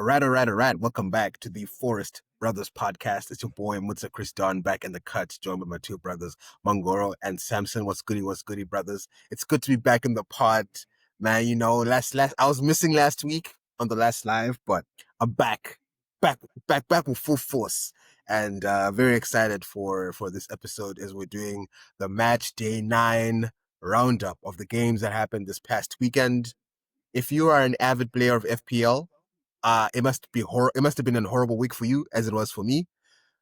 Alright. Welcome back to the Forest Brothers podcast. It's your boy Mutsa Chris Don back in the cut, joined with my two brothers, Mangoro and Samson. What's goody, brothers? It's good to be back in the pod, man. You know, last I was missing last week on the last live, but I'm back with full force, and very excited for this episode as we're doing the match day 9 roundup of the games that happened this past weekend. If you are an avid player of FPL, it must have been a horrible week for you, as it was for me.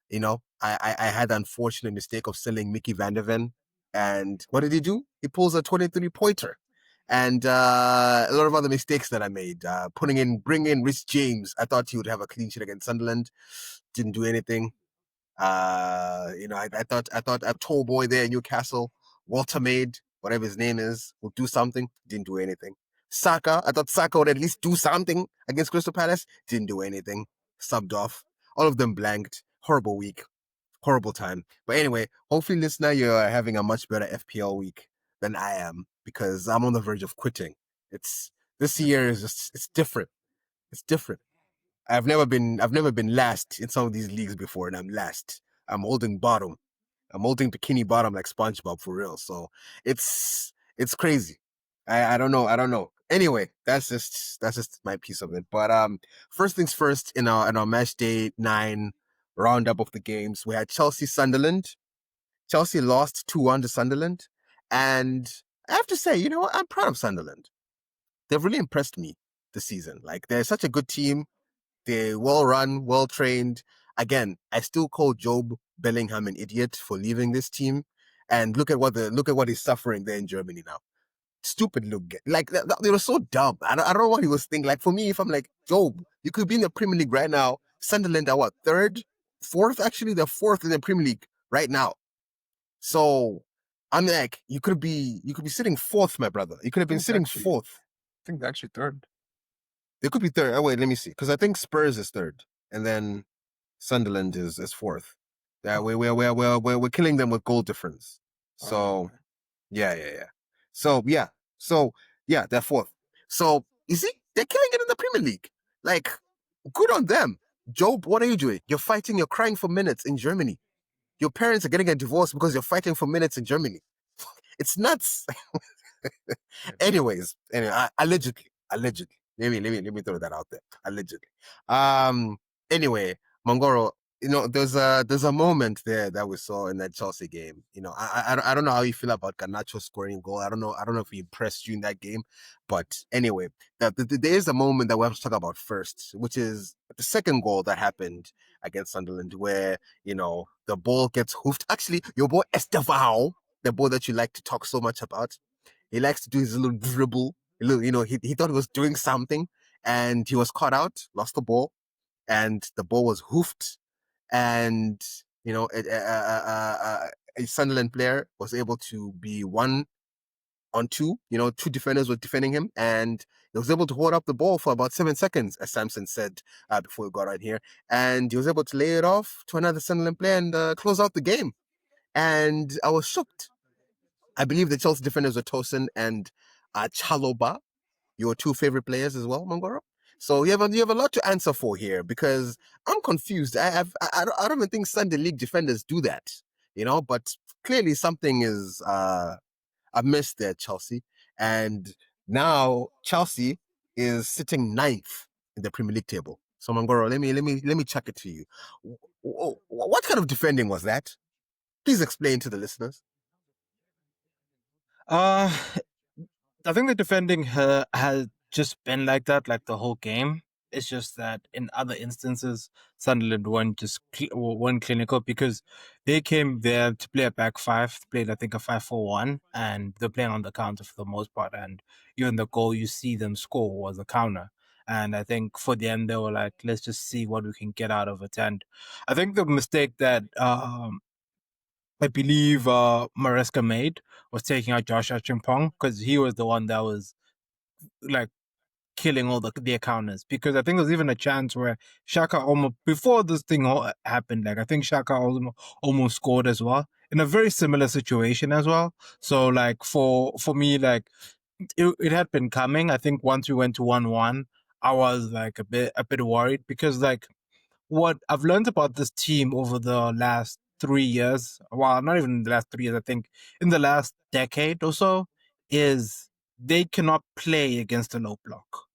You know, I had the unfortunate mistake of selling Mickey Van der Ven, and what did he do? He pulls a 23-pointer, and a lot of other mistakes that I made. Bringing in Rich James. I thought he would have a clean sheet against Sunderland. Didn't do anything. I thought a tall boy there in Newcastle, Walter Maid, whatever his name is, will do something. Didn't do anything. Saka, I thought Saka would at least do something against Crystal Palace. Didn't do anything. Subbed off. All of them blanked. Horrible week. Horrible time. But anyway, hopefully, listener, you're having a much better FPL week than I am, because I'm on the verge of quitting. This year is just, it's different. It's different. I've never been last in some of these leagues before, and I'm last. I'm holding bottom. I'm holding bikini bottom like SpongeBob for real. So it's crazy. I don't know. Anyway, that's just my piece of it. But first things first, in our match day 9 roundup of the games, we had Sunderland. Chelsea lost 2-1 to Sunderland, and I have to say, you know what? I'm proud of Sunderland. They've really impressed me this season. Like, they're such a good team. They're well run, well trained. Again, I still call Job Bellingham an idiot for leaving this team. And look at what he's suffering there in Germany now. Stupid look. Like, they were so dumb. I don't know what he was thinking. Like, for me, if I'm like, Job, you could be in the Premier League right now. Sunderland are what, third? Fourth? Actually, they're fourth in the Premier League right now. So I'm like, you could be sitting fourth, my brother. You could have been sitting fourth. I think they're actually third. They could be third. Oh, wait, let me see. Because I think Spurs is third, and then Sunderland is fourth. Yeah, we're killing them with goal difference. So, yeah. So they're fourth. So you see, they're killing it in the Premier League. Like, good on them. Job, what are you doing? You're fighting. You're crying for minutes in Germany. Your parents are getting a divorce because you're fighting for minutes in Germany. It's nuts. Anyway, allegedly. Let me throw that out there. Allegedly. Anyway, Mangoro, you know, there's a moment there that we saw in that Chelsea game. You know, I don't know how you feel about Garnacho scoring a goal. I don't know if he impressed you in that game, but anyway, there is a moment that we have to talk about first, which is the second goal that happened against Sunderland, where, you know, the ball gets hoofed. Actually, your boy Estevao, the ball that you like to talk so much about, he likes to do his little dribble. You know, he thought he was doing something, and he was caught out, lost the ball, and the ball was hoofed, and, you know, a Sunderland player was able to be 1-on-2. You know, 2 defenders were defending him, and he was able to hold up the ball for about 7 seconds, as Samson said before we got right here, and he was able to lay it off to another Sunderland player and close out the game. And I was shocked. I believe the Chelsea defenders were Tosin and Chaloba, your 2 favorite players as well, Mangoro. So you have a lot to answer for here, because I'm confused. I don't even think Sunday League defenders do that, you know. But clearly something is amiss there, Chelsea. And now Chelsea is sitting 9th in the Premier League table. So Mangoro, let me chuck it to you. What kind of defending was that? Please explain to the listeners. I think the defending has just been like that, like the whole game. It's just that in other instances, Sunderland weren't clinical, because they came there to play a back 5, played I think a 5-4-1, and they're playing on the counter for the most part. And even the goal you see them score was a counter. And I think for the end, they were like, let's just see what we can get out of it. And I think the mistake that I believe Maresca made was taking out Josh Achimpong, because he was the one that was like killing all their counters. Because I think there was even a chance where Shaka almost, before this thing happened, like I think Shaka almost scored as well in a very similar situation as well. So like for me, like it had been coming. I think once we went to 1-1, I was like a bit worried because like what I've learned about this team over the last 3 years, well, not even the last 3 years, I think in the last decade or so, is they cannot play against a low block,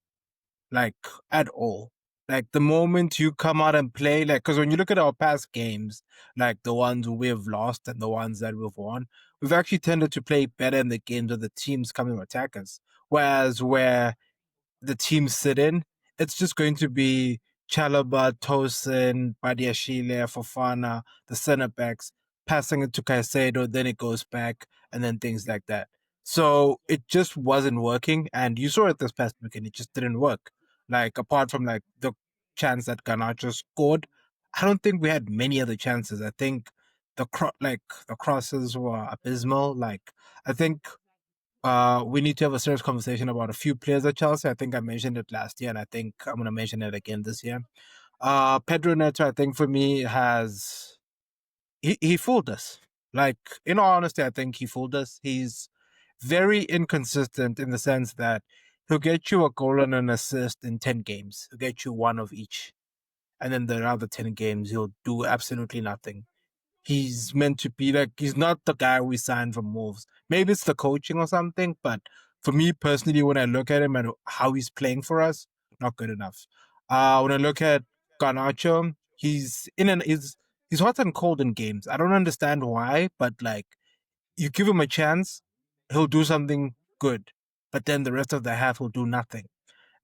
like at all. Like the moment you come out and play, like, because when you look at our past games, like the ones we've lost and the ones that we've won, we've actually tended to play better in the games of the teams coming to attack us. Whereas where the teams sit in, it's just going to be Chalaba, Tosin, Badiashile, Fofana, the center backs, passing it to Caicedo, then it goes back, and then things like that. So it just wasn't working, and you saw it this past weekend. It just didn't work. Like apart from like the chance that Garnacho scored, I don't think we had many other chances. I think the crosses were abysmal. Like I think we need to have a serious conversation about a few players at Chelsea. I think I mentioned it last year, and I think I'm going to mention it again this year. Pedro Neto, I think for me, he fooled us. Like, in all honesty, I think he fooled us. He's very inconsistent in the sense that he'll get you a goal and an assist in 10 games. He'll get you one of each. And then the other 10 games, he'll do absolutely nothing. He's meant to be like, he's not the guy we signed from Wolves. Maybe it's the coaching or something, but for me personally, when I look at him and how he's playing for us, not good enough. When I look at Garnacho, he's hot and cold in games. I don't understand why, but like you give him a chance, he'll do something good, but then the rest of the half he'll do nothing.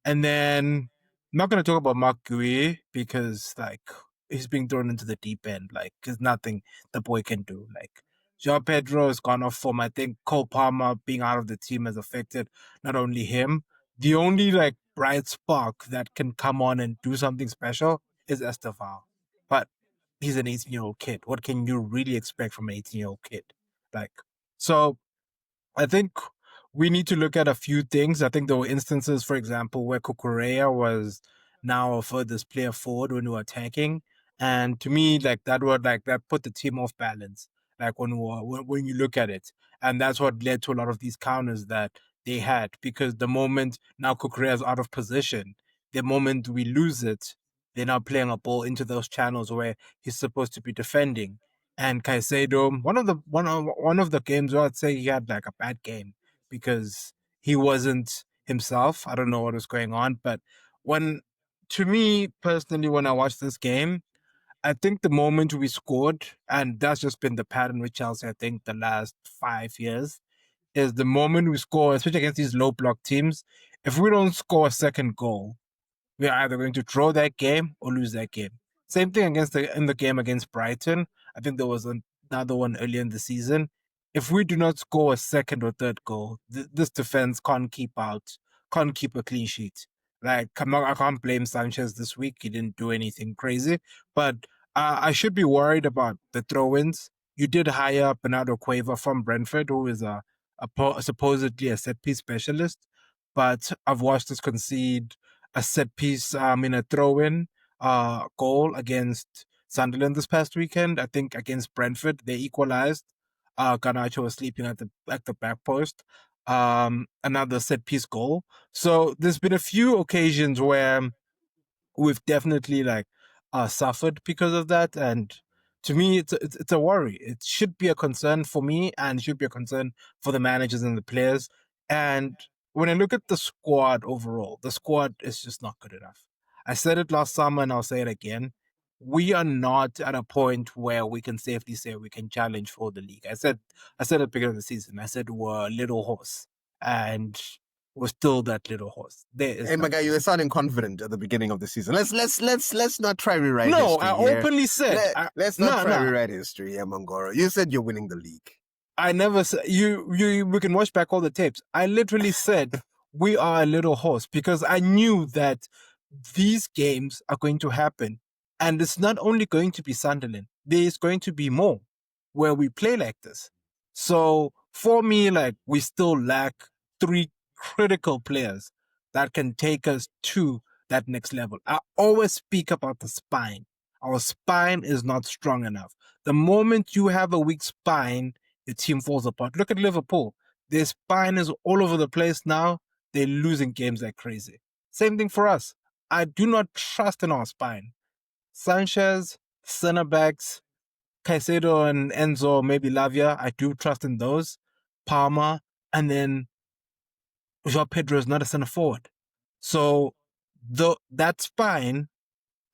And then I'm not going to talk about Mark Gui because like he's being thrown into the deep end. Like there's nothing the boy can do. Like João Pedro has gone off form. I think Cole Palmer being out of the team has affected not only him. The only like bright spark that can come on and do something special is Estevao. But he's an 18-year-old kid. What can you really expect from an 18-year-old kid? Like so I think we need to look at a few things. I think there were instances, for example, where Kukurea was now a furthest player forward when we were attacking, and to me, like that put the team off balance. Like when you look at it, and that's what led to a lot of these counters that they had. Because the moment now Kukurea is out of position, the moment we lose it, they're now playing a ball into those channels where he's supposed to be defending. And Caicedo, one of the games where I'd say he had like a bad game because he wasn't himself. I don't know what was going on, but when to me personally, when I watched this game, I think the moment we scored, and that's just been the pattern with Chelsea, I think the last 5 years, is the moment we score, especially against these low block teams, if we don't score a second goal, we're either going to draw that game or lose that game. Same thing in the game against Brighton. I think there was another one earlier in the season. If we do not score a second or third goal, this defense can't keep a clean sheet. Like I can't blame Sanchez this week. He didn't do anything crazy, but I should be worried about the throw-ins. You did hire Bernardo Cueva from Brentford, who is supposedly a set piece specialist, but I've watched us concede a set piece in a throw-in goal against Sunderland this past weekend. I think against Brentford they equalized. Garnacho was sleeping at the back post. Another set piece goal. So there's been a few occasions where we've definitely like suffered because of that, and to me it's a worry. It should be a concern for me and should be a concern for the managers and the players. And when I look at the squad overall, the squad is just not good enough. I said it last summer and I'll say it again. We are not at a point where we can safely say we can challenge for the league. I said at the beginning of the season, I said we're a little horse, and we're still that little horse. There is Hey, my guy, you were sounding confident at the beginning of the season. Let's not try rewrite no, history I here. openly said. Let's not try rewrite history here, Mongoro. You said you're winning the league. I never said you. We can watch back all the tapes. I literally said we are a little horse because I knew that these games are going to happen, and it's not only going to be Sunderland. There's going to be more where we play like this. So for me, like we still lack three critical players that can take us to that next level. I always speak about the spine. Our spine is not strong enough. The moment you have a weak spine, the team falls apart. Look at Liverpool. Their spine is all over the place now. They're losing games like crazy. Same thing for us. I do not trust in our spine. Sanchez, center backs, Caicedo and Enzo, maybe Lavia. I do trust in those. Palmer, and then Joao Pedro is not a center forward. So that spine,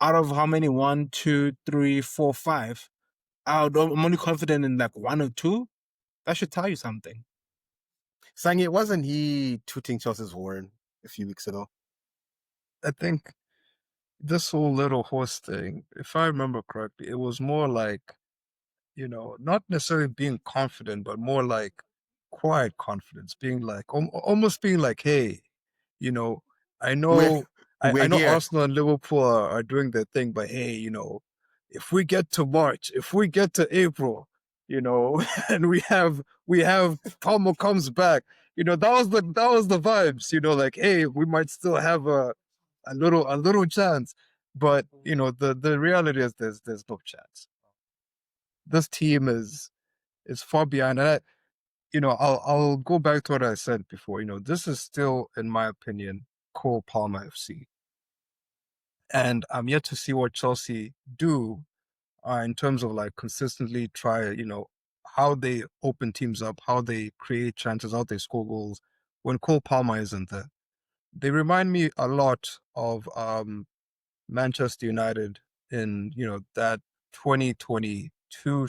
out of how many? One, two, three, four, five. I'm only confident in like one or two. That should tell you something. Sangi, wasn't he tooting Chelsea's horn a few weeks ago? I think this whole little horse thing, if I remember correctly, it was more like, not necessarily being confident, but more like quiet confidence, being like almost being like, hey, you know, I We're know I we're know here. Arsenal and Liverpool are doing their thing, but hey, if we get to March, if we get to April, and we have Palmer comes back, that was the vibes, like, hey, we might still have a little chance. But the reality is there's no chance. This team is far behind. And I'll go back to what I said before. This is still, in my opinion, Cole Palmer FC, and I'm yet to see what Chelsea do in terms of like consistently try. How they open teams up, how they create chances, how they score goals when Cole Palmer isn't there. They remind me a lot of Manchester United in that 2022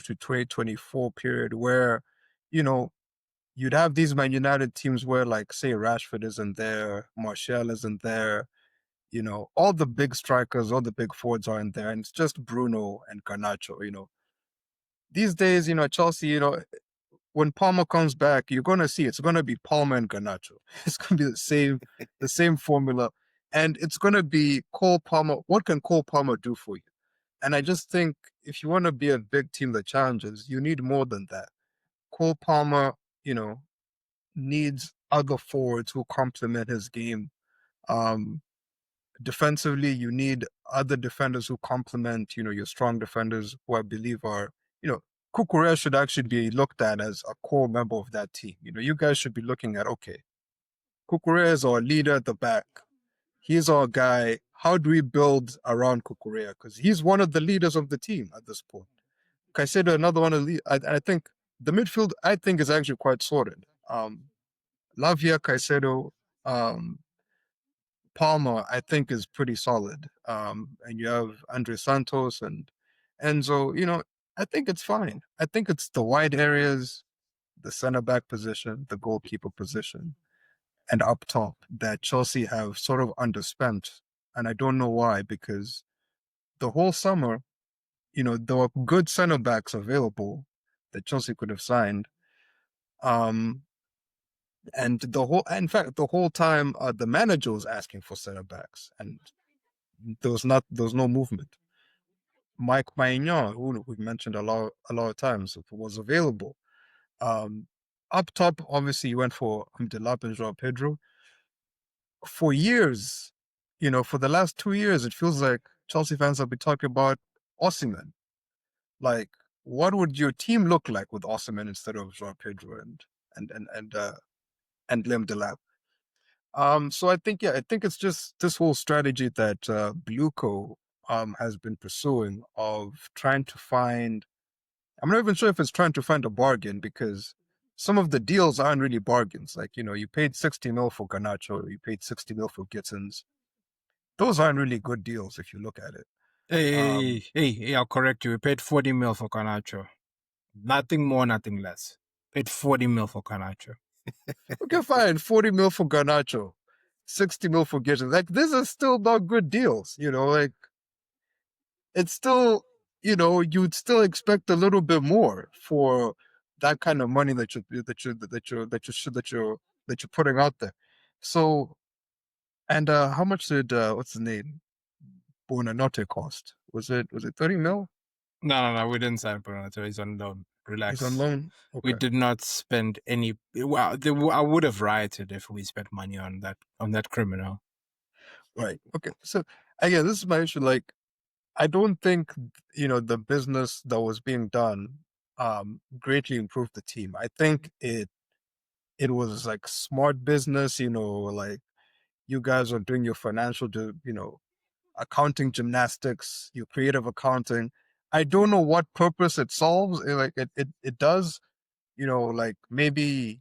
to 2024 period where you know you'd have these Man United teams where, like, say, Rashford isn't there, Martial isn't there, all the big strikers, all the big forwards aren't there, and it's just Bruno and Garnacho. These days, Chelsea, when Palmer comes back, you're gonna see it's gonna be Palmer and Garnacho. It's gonna be the same formula, and it's gonna be Cole Palmer. What can Cole Palmer do for you? And I just think if you want to be a big team that challenges, you need more than that. Cole Palmer, needs other forwards who complement his game. Um, Defensively, you need other defenders who complement, your strong defenders, who I believe are, Kukurea should actually be looked at as a core member of that team. You guys should be looking at, okay, Kukurea is our leader at the back. He's our guy. How do we build around Kukurea? Because he's one of the leaders of the team at this point. Caicedo, another one of the. I think the midfield, I think, is actually quite sorted. Lavia, Caicedo, um, Palmer, I think, is pretty solid. And you have Andre Santos and Enzo. I think it's fine. I think it's the wide areas, the center back position, the goalkeeper position, and up top that Chelsea have sort of underspent. And I don't know why, because the whole summer, there were good center backs available that Chelsea could have signed. Um, and in fact, the whole time, the manager was asking for center backs, and there was no movement. Mike Maignan, who we mentioned a lot of times, was available. Um, Up top, obviously, you went for Delap and Joao Pedro. For years, for the last 2 years, it feels like Chelsea fans have been talking about Osimhen. Like, what would your team look like with Osimhen instead of Joao Pedro and Liam Delap? So I think it's just this whole strategy that Bluco has been pursuing of trying to find. I'm not even sure if it's trying to find a bargain, because some of the deals aren't really bargains. Like, you paid 60 mil for Garnacho, you paid 60 mil for Gittins. Those aren't really good deals if you look at it. Hey, I'll correct you. We paid 40 mil for Canacho. Nothing more, nothing less. Paid 40 mil for Canacho. Okay, fine, 40 mil for Garnacho, 60 mil for Gittins. Like, these are still not good deals. Like, it's still, you'd still expect a little bit more for that kind of money that you're putting out there. So, and how much did what's the name, Buonanotte cost? Was it 30 mil? No. We didn't sign Bonato. He's on loan. He's on Relax. loan. We Okay, did not spend any. Well, I would have rioted if we spent money on that criminal. right. Okay, so again, this is my issue. Like, I don't think the business that was being done greatly improved the team. I think it was like smart business, like you guys are doing your financial, accounting gymnastics, your creative accounting. I don't know what purpose it solves. It does, like maybe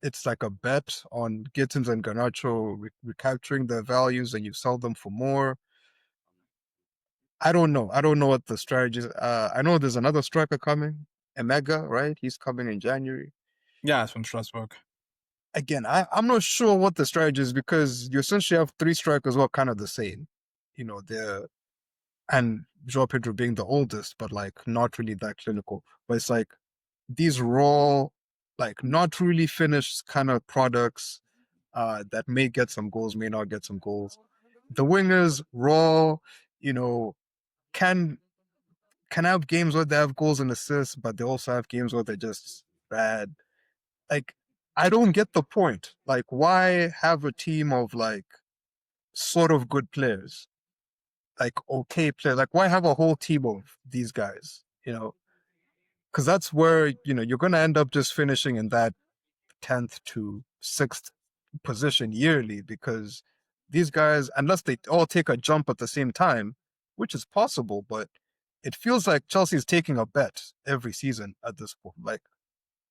it's like a bet on Gittins and Garnacho recapturing their values and you sell them for more. I don't know. I don't know what the strategy is. I know there's another striker coming, Emega, right? He's coming in January. Yeah, it's from Strasbourg. Again, I'm not sure what the strategy is because you essentially have three strikers who are kind of the same. They're and Joao Pedro being the oldest, but like not really that clinical. But it's like these raw, like not really finished kind of products that may get some goals, may not get some goals. The wingers, raw, you know, can have games where they have goals and assists, but they also have games where they're just bad. Like, I don't get the point. Like, why have a team of like sort of good players? Like okay players. Like why have a whole team of these guys? Because that's where you're gonna end up just finishing in that 10th to 6th position yearly because these guys, unless they all take a jump at the same time, which is possible, but it feels like Chelsea's taking a bet every season at this point. Like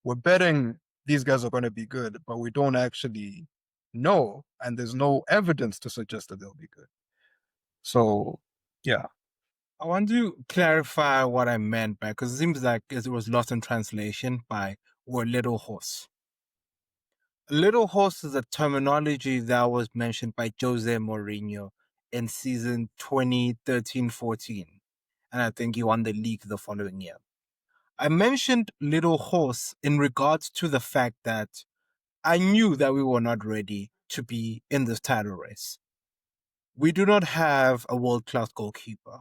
we're betting these guys are going to be good, but we don't actually know, and there's no evidence to suggest that they'll be good. So, yeah. I want to clarify what I meant by, because it seems like it was lost in translation by word little horse. Little horse is a terminology that was mentioned by Jose Mourinho in season 2013-14. And I think he won the league the following year. I mentioned little horse in regards to the fact that I knew that we were not ready to be in this title race. We do not have a world-class goalkeeper.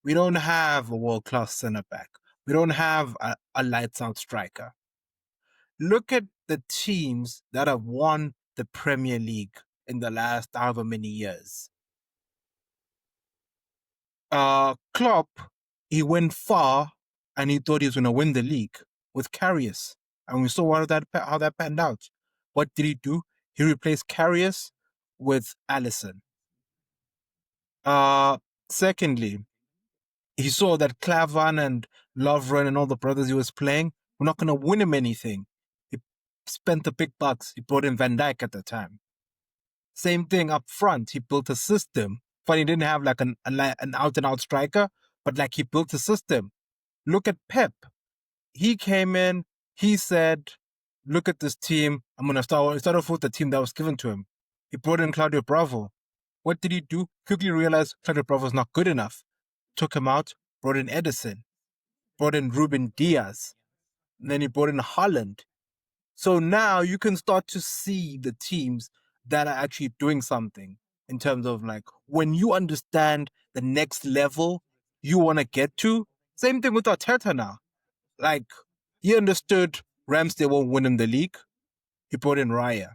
We don't have a world-class centre-back. We don't have a lights-out striker. Look at the teams that have won the Premier League in the last however many years. Klopp, he went far and he thought he was going to win the league with Karius. And we saw how that panned out. What did he do? He replaced Karius with Alisson. Secondly, he saw that Klavan and Lovren and all the brothers he was playing were not going to win him anything. He spent the big bucks. He brought in Van Dijk at the time. Same thing up front. He built a system. Funny, he didn't have like an out-and-out striker, but like he built a system. Look at Pep. He came in, he said, look at this team. I'm going to start off with the team that was given to him. He brought in Claudio Bravo. What did he do? Quickly realized Claudio Bravo is not good enough. Took him out, brought in Edison, brought in Ruben Diaz, and then he brought in Holland. So now you can start to see the teams that are actually doing something in terms of like when you understand the next level you want to get to. Same thing with Arteta now. Like he understood Ramsdale won't win him the league. He brought in Raya.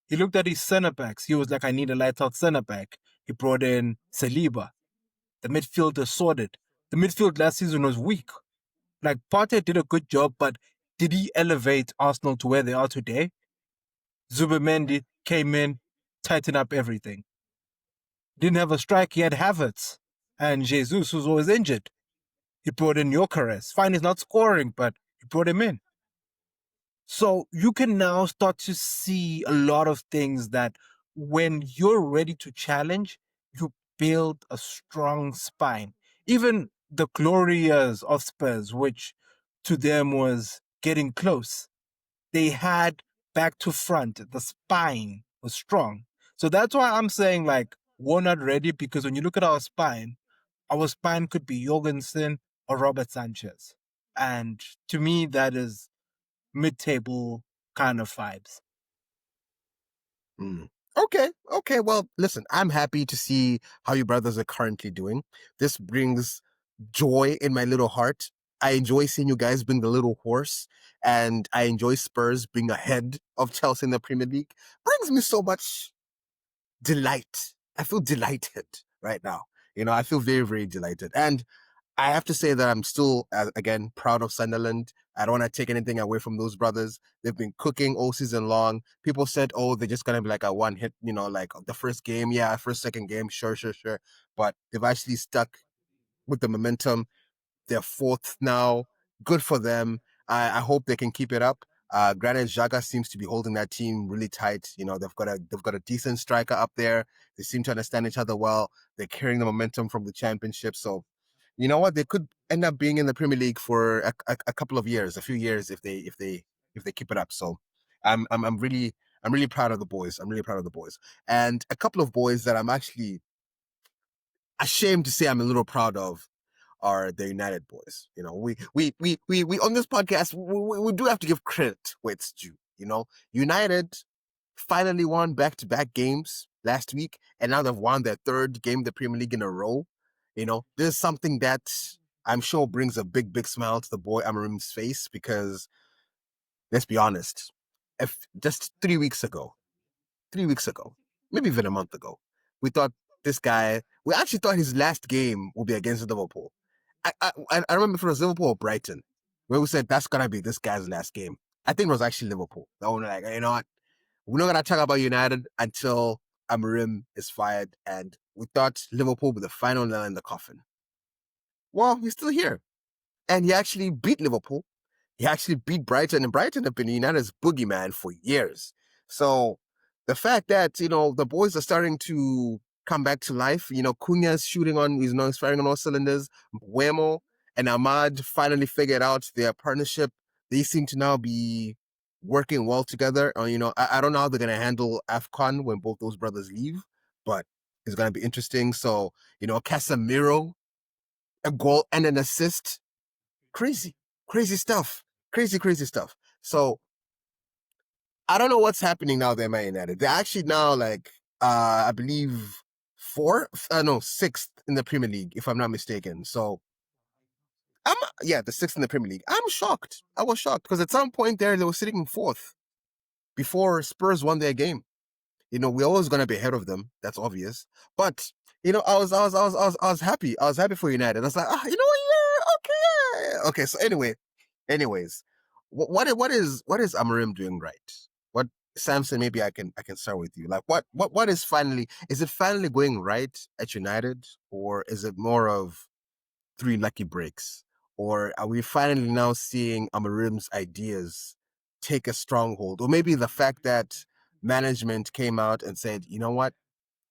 He looked at his centre backs. He was like, I need a lights out centre back. He brought in Saliba. The midfield is sorted. The midfield last season was weak. Like Partey did a good job, but did he elevate Arsenal to where they are today? Zubimendi came in, tightened up everything. Didn't have a strike, he had Havertz. And Jesus, who's always injured. He brought in Gyökeres. Fine, he's not scoring, but he brought him in. So you can now start to see a lot of things that when you're ready to challenge, you build a strong spine. Even the glory years of Spurs, which to them was getting close, they had back to front, the spine was strong. So that's why I'm saying like we're not ready, because when you look at our spine could be Jorgensen or Robert Sanchez. And to me, that is mid-table kind of vibes. Okay. Well, listen, I'm happy to see how you brothers are currently doing. This brings joy in my little heart. I enjoy seeing you guys bring the little horse, and I enjoy Spurs being ahead of Chelsea in the Premier League. Brings me so much delight. I feel delighted right now. I feel very, very delighted. And I have to say that I'm still, again, proud of Sunderland. I don't want to take anything away from those brothers. They've been cooking all season long. People said, oh, they're just going to be like a one hit, like the first game. Yeah, first, second game. Sure. But they've actually stuck with the momentum. They're fourth now. Good for them. I hope they can keep it up. Granit Xhaka seems to be holding that team really tight. They've got a decent striker up there. They seem to understand each other well. They're carrying the momentum from the championship. So, you know what? They could end up being in the Premier League for a couple of years, a few years if they keep it up. So, I'm really proud of the boys. I'm really proud of the boys. And a couple of boys that I'm actually ashamed to say I'm a little proud of are the United boys. We on this podcast, we do have to give credit where it's due. United finally won back-to-back games last week, and now they've won their third game of the Premier League in a row. This is something that I'm sure brings a big smile to the boy Amarim's face, because let's be honest, if just 3 weeks ago, maybe even a month ago, we actually thought his last game would be against Liverpool. I remember if it was Liverpool or Brighton, where we said that's gonna be this guy's last game. I think it was actually Liverpool. That one, like, you know what? We're not gonna talk about United until Amarim is fired, and we thought Liverpool would be the final nail in the coffin. Well, he's still here, and he actually beat Liverpool. He actually beat Brighton, and Brighton have been United's boogeyman for years. So the fact that the boys are starting to come back to life. Cunha's he's firing on all cylinders. Buemo and Ahmad finally figured out their partnership. They seem to now be working well together. I don't know how they're going to handle AFCON when both those brothers leave, but it's going to be interesting. So, Casemiro, a goal and an assist. Crazy stuff. Crazy stuff. So, I don't know what's happening now. They're Man United. They're actually now I believe sixth in the Premier League, if I'm not mistaken. So the sixth in the Premier League. I'm shocked. I was shocked because at some point there they were sitting in fourth before Spurs won their game. We're always gonna be ahead of them. That's obvious. But I was happy. I was happy for United. I was like, you know what? Yeah, okay. So anyways, what is Amarim doing right? What Samson? Maybe I can start with you. Like, what is it finally going right at United, or is it more of 3 lucky breaks, or are we finally now seeing Amarim's ideas take a stronghold, or maybe the fact that management came out and said, you know what,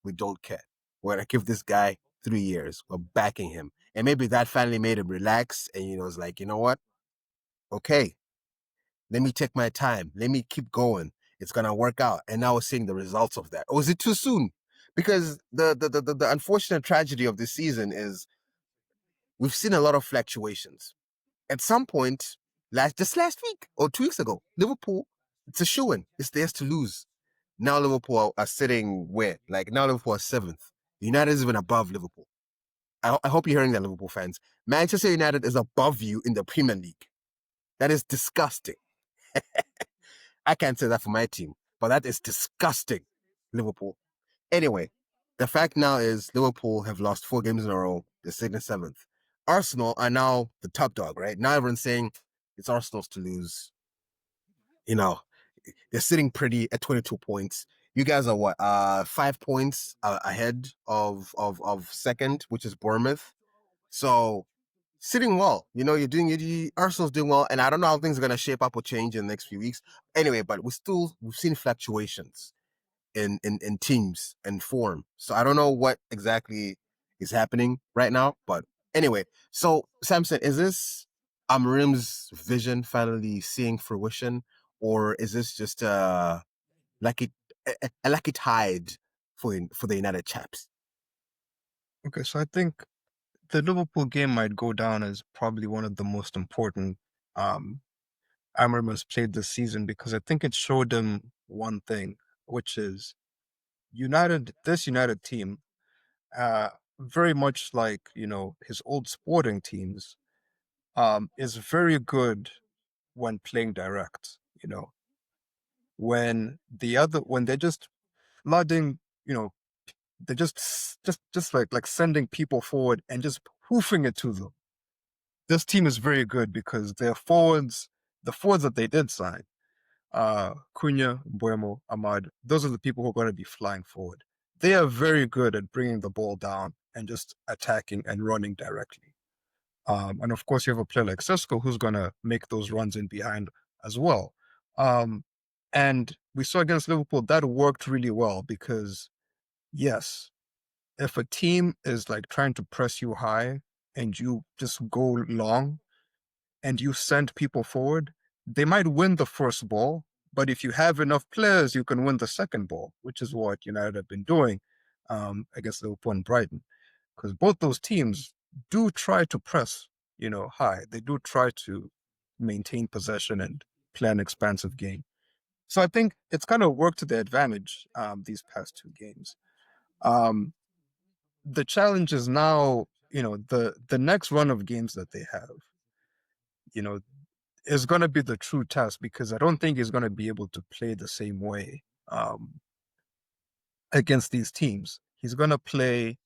we don't care. We're gonna give this guy 3 years. We're backing him, and maybe that finally made him relax. And it's like, you know what? Okay, let me take my time. Let me keep going. It's gonna work out. And now we're seeing the results of that. Or is it too soon? Because the unfortunate tragedy of this season is we've seen a lot of fluctuations. At some point, just last week or 2 weeks ago, Liverpool, it's a shoo-in. It's theirs to lose. Now Liverpool are sitting where? Like, now Liverpool are 7th. United is even above Liverpool. I hope you're hearing that, Liverpool fans. Manchester United is above you in the Premier League. That is disgusting. I can't say that for my team, but that is disgusting, Liverpool. Anyway, the fact now is Liverpool have lost 4 games in a row. They're sitting 7th. Arsenal are now the top dog, right? Now everyone's saying it's Arsenal's to lose. They're sitting pretty at 22 points. You guys are what? 5 points ahead of second, which is Bournemouth. So sitting well. Arsenal's doing well, and I don't know how things are gonna shape up or change in the next few weeks. Anyway, but we've seen fluctuations in teams and form. So I don't know what exactly is happening right now. But anyway, so Samson, is this Amarim's vision finally seeing fruition, or is this just lucky a lucky tide for the United chaps? Okay, so I think the Liverpool game might go down as probably one of the most important Amarim has played this season, because I think it showed them one thing, which is this United team, very much like, his old Sporting teams, is very good when playing direct, when they're just flooding, they're just like sending people forward and just hoofing it to them. This team is very good because their forwards the forwards that they did sign, Cunha, Buemo, Ahmad, those are the people who are going to be flying forward. They are very good at bringing the ball down and just attacking and running directly. And of course, you have a player like Sesko who's going to make those runs in behind as well. And we saw against Liverpool that worked really well because, yes, if a team is like trying to press you high and you just go long and you send people forward, they might win the first ball, but if you have enough players, you can win the second ball, which is what United have been doing against Liverpool and Brighton. Because both those teams do try to press, high. They do try to maintain possession and play an expansive game. So I think it's kind of worked to their advantage these past two games. The challenge is now, the next run of games that they have, is going to be the true test because I don't think he's going to be able to play the same way against these teams. He's going to play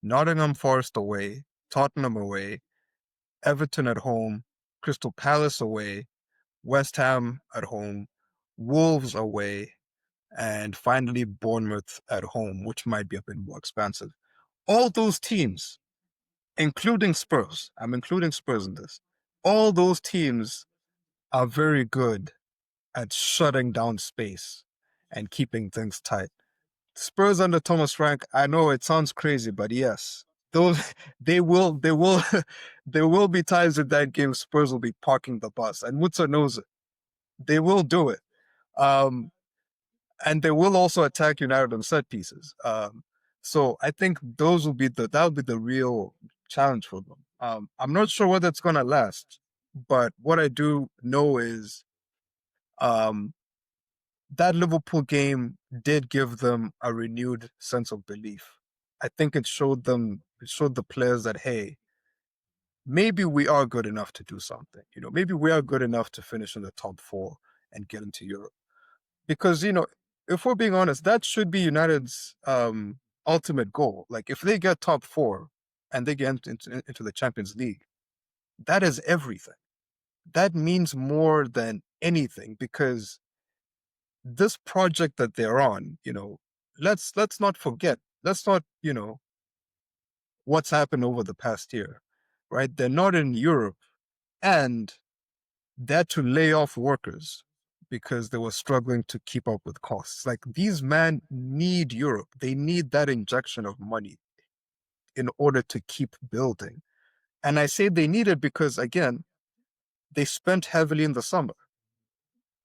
Nottingham Forest away, Tottenham away, Everton at home, Crystal Palace away, West Ham at home, Wolves away, and finally Bournemouth at home, which might be a bit more expensive. All those teams, including Spurs, I'm including Spurs in this, all those teams are very good at shutting down space and keeping things tight. Spurs under Thomas Frank, I know it sounds crazy, but yes, those they will there will be times in that game Spurs will be parking the bus, and Mutsa knows it. They will do it, and they will also attack United on set pieces. So I think that will be the real challenge for them. I'm not sure whether it's gonna last, but what I do know is that Liverpool game did give them a renewed sense of belief. I think it showed the players that, hey, maybe we are good enough to do something. Maybe we are good enough to finish in the top four and get into Europe. Because, if we're being honest, that should be United's ultimate goal. Like if they get top four and they get into the Champions League, that is everything. That means more than anything because this project that they're on, let's not forget, let's not, what's happened over the past year, right? They're not in Europe and they had to lay off workers because they were struggling to keep up with costs. Like these men need Europe. They need that injection of money in order to keep building. And I say they need it because, again, they spent heavily in the summer.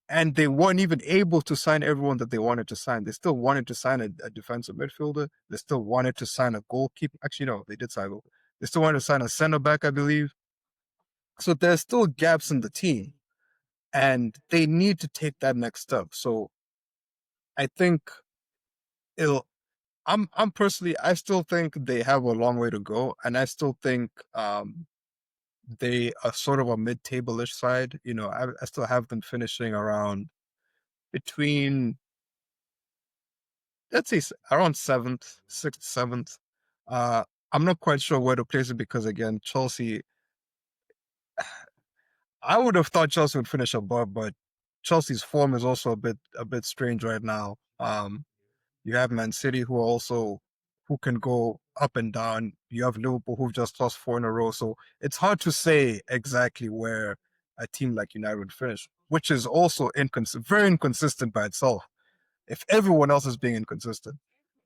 And they weren't even able to sign everyone that they wanted to sign. They still wanted to sign a defensive midfielder. They still wanted to sign a goalkeeper. Actually, no, they did sign a goalkeeper. They still wanted to sign a center back, I believe. So there's still gaps in the team. And they need to take that next step. So I think I'm personally, I still think they have a long way to go. And I still think they are sort of a mid-table-ish side. I still have them finishing around between, let's say, around seventh, sixth, seventh. I'm not quite sure where to place it because, again, Chelsea, I would have thought Chelsea would finish above, but Chelsea's form is also a bit strange right now. You have Man City who can go up and down. You have Liverpool who've just lost 4 in a row. So it's hard to say exactly where a team like United would finish, which is also very inconsistent by itself if everyone else is being inconsistent.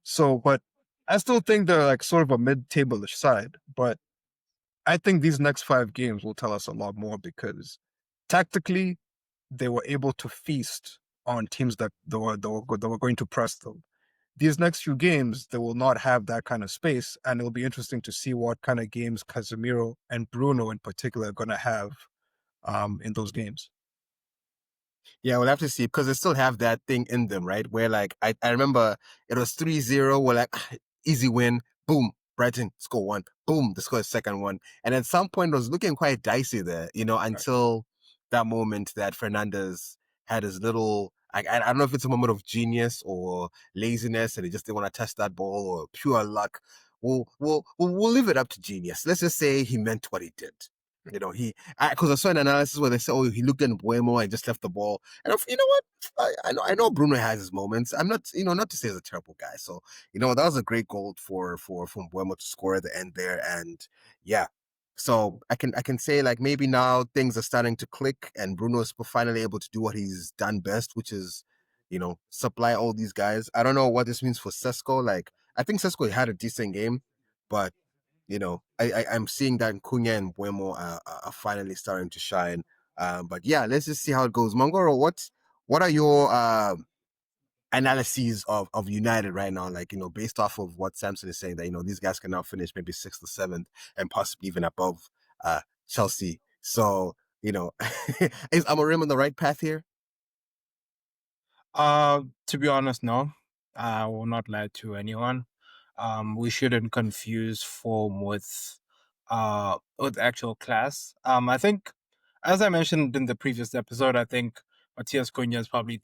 So, but I still think they're like sort of a mid-table-ish side. But I think these next 5 games will tell us a lot more because tactically, they were able to feast on teams that were going to press them. These next few games, they will not have that kind of space, and it'll be interesting to see what kind of games Casemiro and Bruno in particular are going to have in those games. Yeah, we'll have to see because they still have that thing in them, right? Where like I remember it was 3-0, we're like, easy win, boom, Brighton score one, boom, they score a second one. And at some point it was looking quite dicey there, until that moment that Fernandes had his little I don't know if it's a moment of genius or laziness and he just didn't want to test that ball or pure luck. We'll leave it up to genius. Let's just say he meant what he did. You know, because I saw an analysis where they said, "Oh, he looked at Buemo and just left the ball." And you know what? I know Bruno has his moments. I'm not, not to say he's a terrible guy. So, that was a great goal from Buemo to score at the end there, and yeah. So I can say like maybe now things are starting to click, and Bruno is finally able to do what he's done best, which is, supply all these guys. I don't know what this means for Sesko. Like I think Sesko had a decent game, but I'm seeing that Cunha and Buemo are finally starting to shine. But yeah, let's just see how it goes. Mongoro, what are your analyses of United right now? Like, based off of what Samson is saying that, these guys can now finish maybe 6th or 7th and possibly even above Chelsea. So, is Amorim on the right path here? To be honest, no. I will not lie to anyone. We shouldn't confuse form with actual class. I think, as I mentioned in the previous episode, I think Matthias Cunha is probably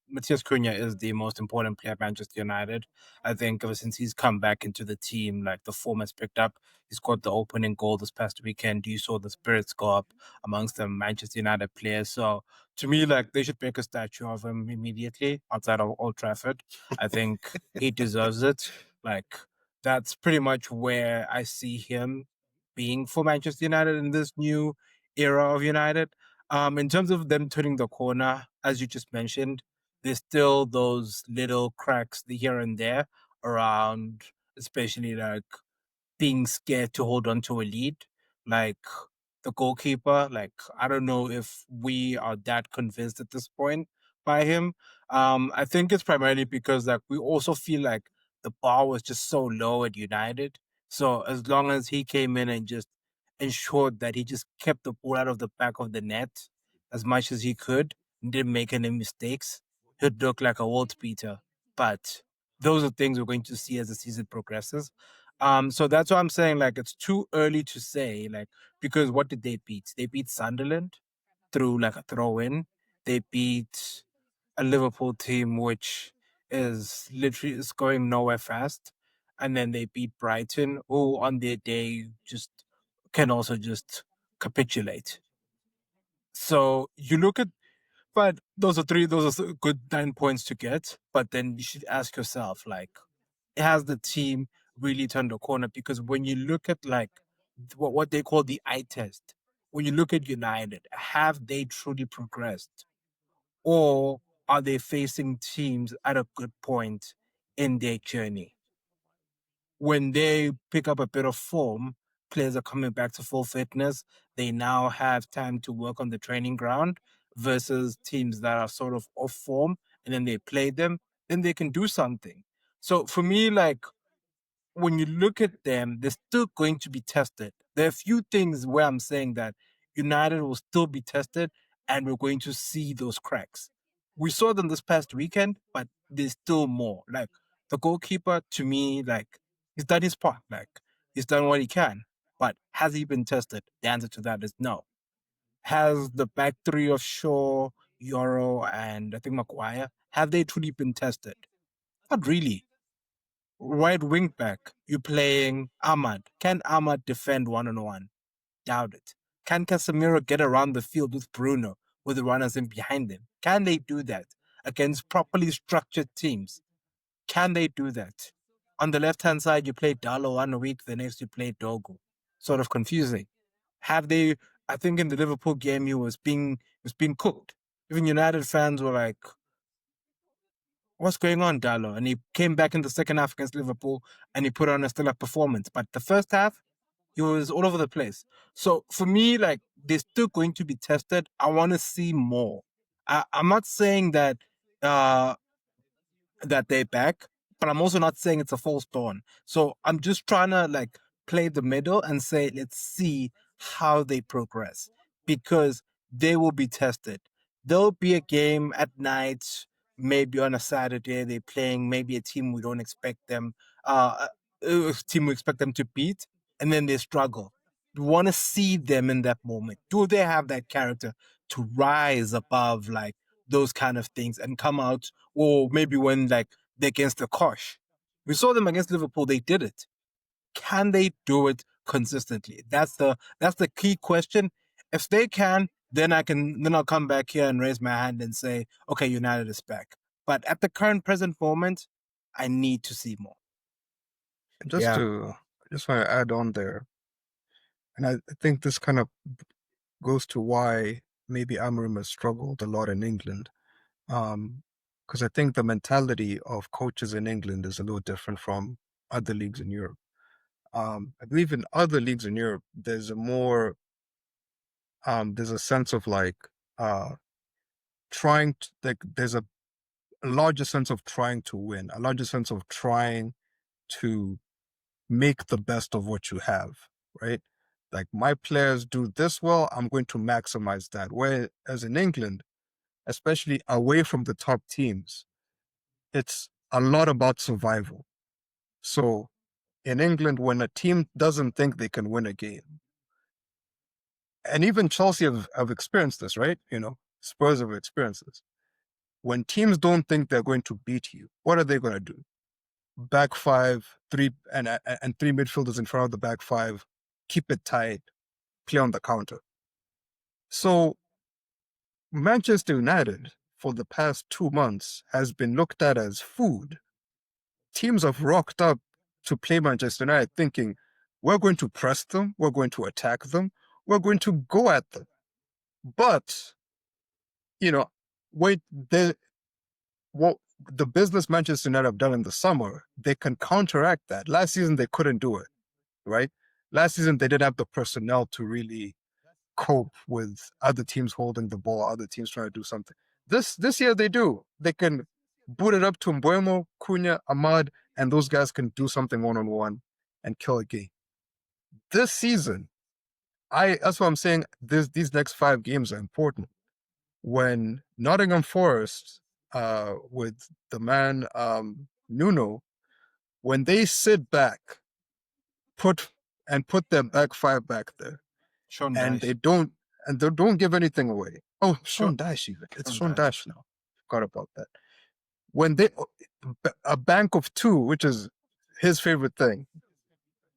Matthias Cunha is the most important player at Manchester United. I think ever since he's come back into the team, like the form has picked up. He scored the opening goal this past weekend. You saw the spirits go up amongst the Manchester United players. So to me, like they should make a statue of him immediately outside of Old Trafford. I think he deserves it. Like that's pretty much where I see him being for Manchester United in this new era of United. In terms of them turning the corner, as you just mentioned, there's still those little cracks here and there around, especially like being scared to hold on to a lead. Like the goalkeeper, like I don't know if we are that convinced at this point by him. I think it's primarily because like we also feel like the bar was just so low at United. So as long as he came in and just ensured that he just kept the ball out of the back of the net as much as he could and didn't make any mistakes, he'd look like a world beater. But those are things we're going to see as the season progresses. So that's why I'm saying like it's too early to say, like, because what did they beat? They beat Sunderland through like a throw in. They beat a Liverpool team which is going nowhere fast. And then they beat Brighton, who on their day just can also just capitulate. So you look at but those are good 9 points to get. But then you should ask yourself, like, has the team really turned a corner? Because when you look at like what they call the eye test, when you look at United, have they truly progressed, or are they facing teams at a good point in their journey? When they pick up a bit of form, players are coming back to full fitness. They now have time to work on the training ground versus teams that are sort of off form and then they play them, then they can do something. So for me, like when you look at them, they're still going to be tested. There are a few things where I'm saying that United will still be tested and we're going to see those cracks. We saw them this past weekend, but there's still more. Like the goalkeeper, to me, like he's done his part. Like he's done what he can. But has he been tested? The answer to that is no. Has the back three of Shaw, Euro, and I think Maguire, have they truly been tested? Not really. Right wing back, you're playing Ahmad. Can Ahmad defend 1-on-1? Doubt it. Can Casemiro get around the field with Bruno, with the runners in behind him? Can they do that against properly structured teams? Can they do that? On the left hand side, you play Dalo 1 week, the next you play Dogu. Sort of confusing. Have they? I think in the Liverpool game, he was being cooked. Even United fans were like, what's going on, Dalo? And he came back in the second half against Liverpool and he put on a stellar performance. But the first half, he was all over the place. So for me, like they're still going to be tested. I want to see more. I'm not saying uh, that they're back, but I'm also not saying it's a false dawn. So I'm just trying to like play the middle and say, let's see how they progress because they will be tested. There'll be a game at night, maybe on a Saturday, they're playing maybe a team we don't expect them, a team we expect them to beat, and then they struggle. You want to see them in that moment. Do they have that character to rise above like those kind of things and come out or maybe when like they're against the Kosh. We saw them against Liverpool, they did it. Can they do it consistently? That's the key question. If they can, then I'll come back here and raise my hand and say, okay, United is back. But at the current present moment, I need to see more. And Yeah. I just want to add on there, and I think this kind of goes to why maybe Amorim has struggled a lot in England. Because I think the mentality of coaches in England is a little different from other leagues in Europe. I believe in other leagues in Europe, there's a sense of like there's a larger sense of trying to win, a larger sense of trying to make the best of what you have, right? Like my players do this well, I'm going to maximize that. Whereas in England, especially away from the top teams, it's a lot about survival. So in England, when a team doesn't think they can win a game, and even Chelsea have experienced this, right? Spurs have experienced this. When teams don't think they're going to beat you, what are they going to do? Back five, and three midfielders in front of the back five, keep it tight, play on the counter. So Manchester United for the past 2 months has been looked at as food. Teams have rocked up to play Manchester United thinking, we're going to press them, we're going to attack them, we're going to go at them. But, wait, what the business Manchester United have done in the summer, they can counteract that. Last season, they couldn't do it, right? Last season, they didn't have the personnel to really cope with other teams holding the ball, other teams trying to do something. This year, they do. They can boot it up to Mbuemo, Cunha, Ahmad, and those guys can do something one-on-one and kill a game. This season, that's what I'm saying. These next 5 games are important. When Nottingham Forest, with the man Nuno, when they sit back, put their back five back there, Sean and Dyche. they don't give anything away. Oh, Sean Sean- Dyche, even it's Sean Sean Dyche. Dyche now. Forgot about that. When a bank of 2, which is his favorite thing,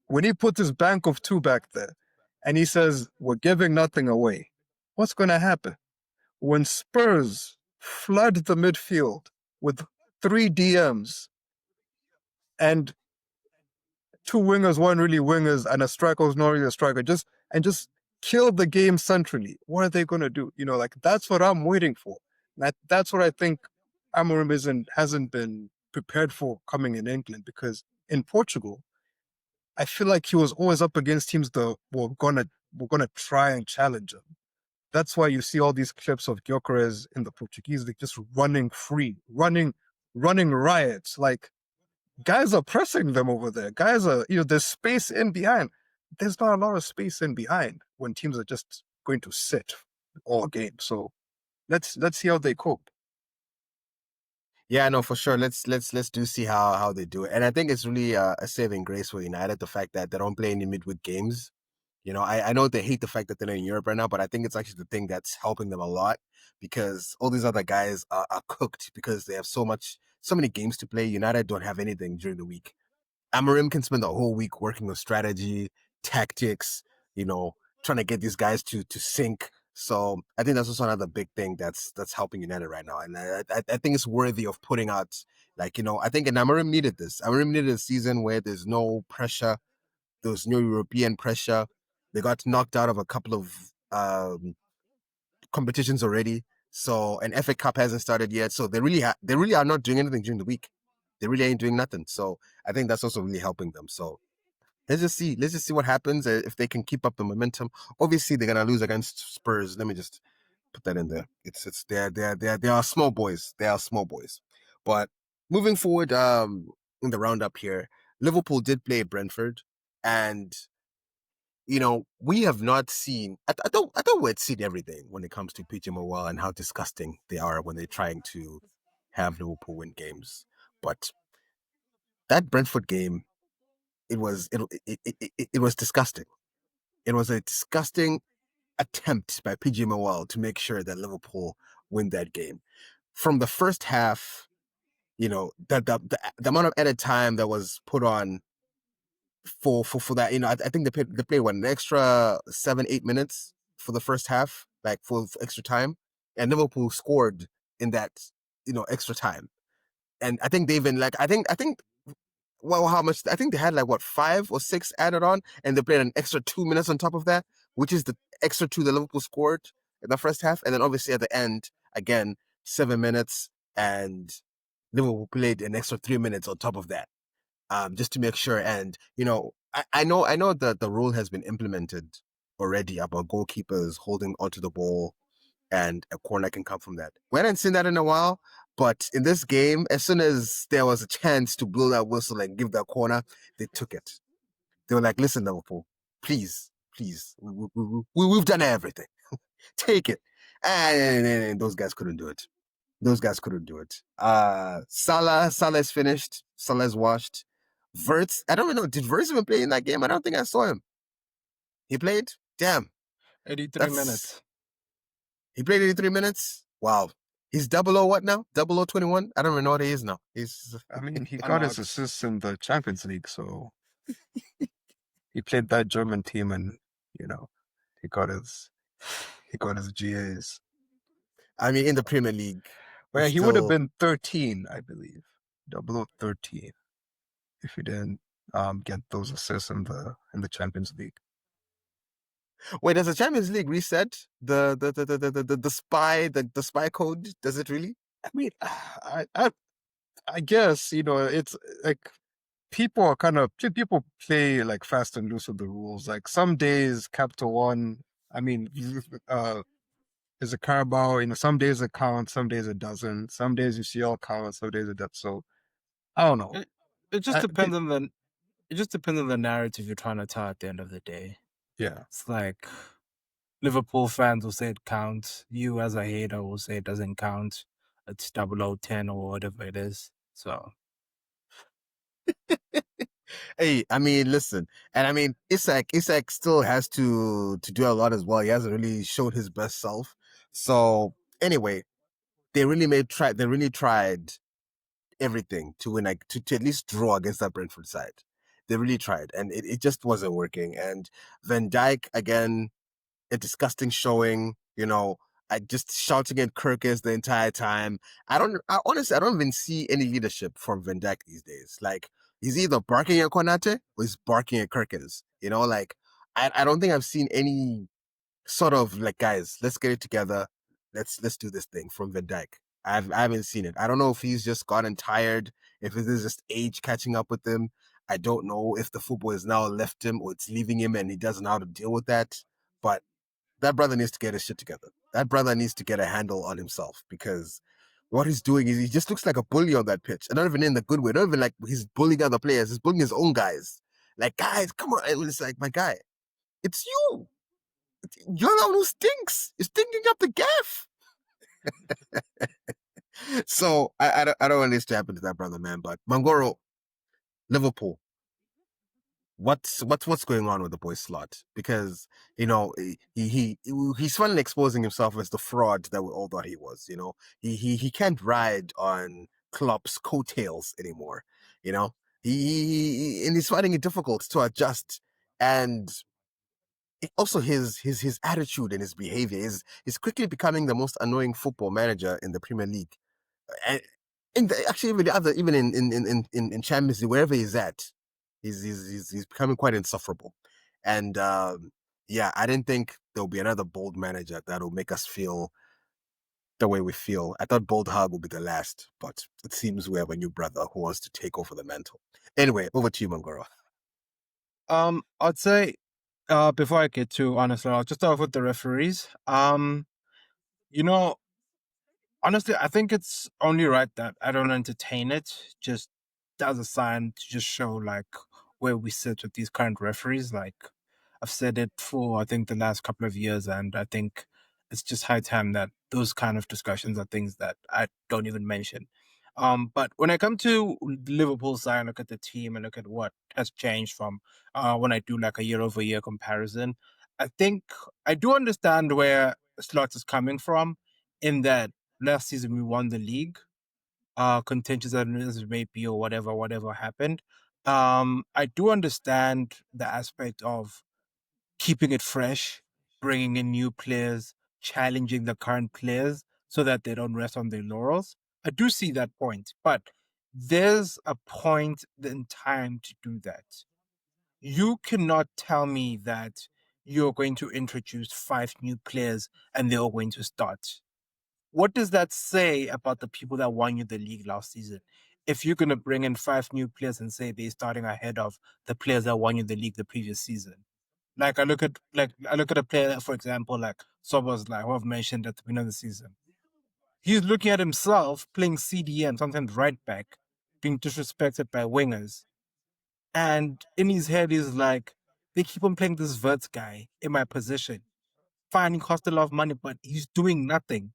when he puts his bank of 2 back there, and he says we're giving nothing away, what's going to happen? When Spurs flood the midfield with 3 DMs and 2 wingers, 1 really wingers, and a striker who's not really a striker, just kill the game centrally, what are they going to do? That's what I'm waiting for. That's what I think Amorim hasn't been prepared for coming in England, because in Portugal, I feel like he was always up against teams that were gonna try and challenge him. That's why you see all these clips of Gyökeres in the Portuguese League just running free, running riots. Like, guys are pressing them over there. Guys are, there's space in behind. There's not a lot of space in behind when teams are just going to sit all game. So let's see how they cope. Yeah, no, for sure. Let's do see how they do it. And I think it's really a saving grace for United, the fact that they don't play any midweek games. I know they hate the fact that they're in Europe right now, but I think it's actually the thing that's helping them a lot, because all these other guys are cooked because they have so many games to play. United don't have anything during the week. Amorim can spend the whole week working on strategy, tactics, trying to get these guys to sync. So I think that's also another big thing that's helping United right now. And I think it's worthy of putting out, I think Amorim needed this. Amorim needed a season where there's no pressure. There's no European pressure. They got knocked out of a couple of competitions already. So an FA Cup hasn't started yet. So they really are not doing anything during the week. They really ain't doing nothing. So I think that's also really helping them. So let's just see what happens if they can keep up the momentum. Obviously, they're gonna lose against Spurs. Let me just put that in there. It's they are small boys. They are small boys. But moving forward, in the roundup here, Liverpool did play Brentford, and we have not seen. I don't we've seen everything when it comes to PG Mowell and how disgusting they are when they're trying to have Liverpool win games. But that Brentford game, it was disgusting. It was a disgusting attempt by PG Mowell to make sure that Liverpool win that game. From the first half, the amount of added time that was put on for that. I think they played what, an extra 7-8 minutes for the first half, like for extra time, and Liverpool scored in that extra time. And I think they even I think well, how much? I think they had like what, 5 or 6 added on, and they played an extra 2 minutes on top of that, which is the extra 2 that Liverpool scored in the first half, and then obviously at the end again 7 minutes, and Liverpool played an extra 3 minutes on top of that, just to make sure. And I know that the rule has been implemented already about goalkeepers holding onto the ball, and a corner can come from that. We hadn't seen that in a while, but in this game, as soon as there was a chance to blow that whistle and give that corner, they took it. They were like, "Listen, Liverpool, please, we've done everything. Take it." And those guys couldn't do it. Those guys couldn't do it. Salah is finished. Salah is washed. Verts, I don't even know. Did Verts even play in that game? I don't think I saw him. He played? Damn. 83 minutes. He played 83 minutes? Wow. He's 00 what now? 0021? I don't even know what he is now. I mean, he got his assists in the Champions League, so he played that German team, and he got his GAs. I mean, in the Premier League. Well, he would have been 13, I believe. 0013, if he didn't get those assists in the Champions League. Wait, does the Champions League reset the spy code? Does it really? I mean, I guess it's like people play like fast and loose with the rules. Like some days Capital One, I mean, is a Carabao. Some days it counts, some days it doesn't. Some days you see all counts, some days it does. So I don't know. It just depends on the narrative you're trying to tell at the end of the day. Yeah, it's like Liverpool fans will say it counts. You as a hater will say it doesn't count. It's 0010 or whatever it is. So. Hey, I mean, listen, and I mean, Isak still has to do a lot as well. He hasn't really shown his best self. So anyway, they really tried everything to win, like to at least draw against that Brentford side. They really tried, and it just wasn't working. And Van Dijk, again, a disgusting showing. I just shouting at Kirkes the entire time. Honestly, I don't even see any leadership from Van Dijk these days. Like, he's either barking at Konate or he's barking at Kirkes. Like, I don't think I've seen any sort of like, guys, let's get it together. Let's do this thing from Van Dijk. I haven't seen it. I don't know if he's just gotten tired, if it is just age catching up with him. I don't know if the football has now left him or it's leaving him and he doesn't know how to deal with that. But that brother needs to get his shit together. That brother needs to get a handle on himself, because what he's doing is he just looks like a bully on that pitch. And not even in the good way. Not even like he's bullying other players. He's bullying his own guys. Like, guys, come on. And it's like, my guy, it's you. You're the one who stinks. You're stinking up the gaff. So I don't want this to happen to that brother, man. But Mangoro, Liverpool, what's going on with the boy Slot? Because he's finally exposing himself as the fraud that we all thought he was. He can't ride on Klopp's coattails anymore. He's finding it difficult to adjust, and also his attitude and his behavior is quickly becoming the most annoying football manager in the Premier League. And even in Champions League, wherever he's at, he's becoming quite insufferable. And yeah, I didn't think there'll be another bold manager that'll make us feel the way we feel. I thought Bold Hug would be the last, but it seems we have a new brother who wants to take over the mantle. Anyway, over to you, Mangoro. I'd say, before I get to, honestly, I'll just start off with the referees. Honestly, I think it's only right that I don't entertain it, just as a sign to just show like where we sit with these current referees. Like, I've said it for I think the last couple of years, and I think it's just high time that those kind of discussions are things that I don't even mention. But when I come to Liverpool side, look at the team and look at what has changed from when I do like a year-over-year comparison, I think I do understand where Slot is coming from, in that last season we won the league, contentious as it may be, or whatever happened. I do understand the aspect of keeping it fresh, bringing in new players, challenging the current players so that they don't rest on their laurels. I do see that point, but there's a point in time to do that. You cannot tell me that you're going to introduce 5 new players and they're all going to start. What does that say about the people that won you the league last season? If you're going to bring in 5 new players and say they're starting ahead of the players that won you the league the previous season, I look at a player, for example, like Sobos, like who I've mentioned at the beginning of the season. He's looking at himself playing CDM, sometimes right back, being disrespected by wingers, and in his head he's like, they keep on playing this Verts guy in my position. Fine, he cost a lot of money, but he's doing nothing.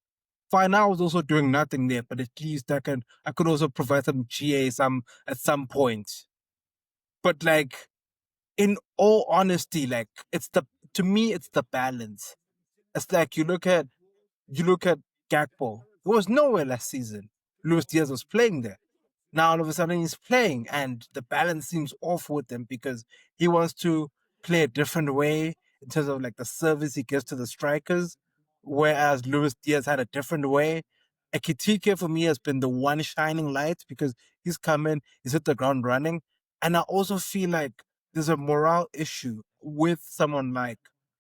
Fine, I was also doing nothing there, but at least I could also provide some GA at some point. But like, in all honesty, like, to me it's the balance. It's like you look at Gakpo. He was nowhere last season. Luis Diaz was playing there. Now all of a sudden he's playing, and the balance seems off with him because he wants to play a different way in terms of like the service he gives to the strikers, whereas Luis Diaz had a different way. Ekitike for me has been the one shining light because he's come in, he's hit the ground running, and I also feel like there's a morale issue with someone like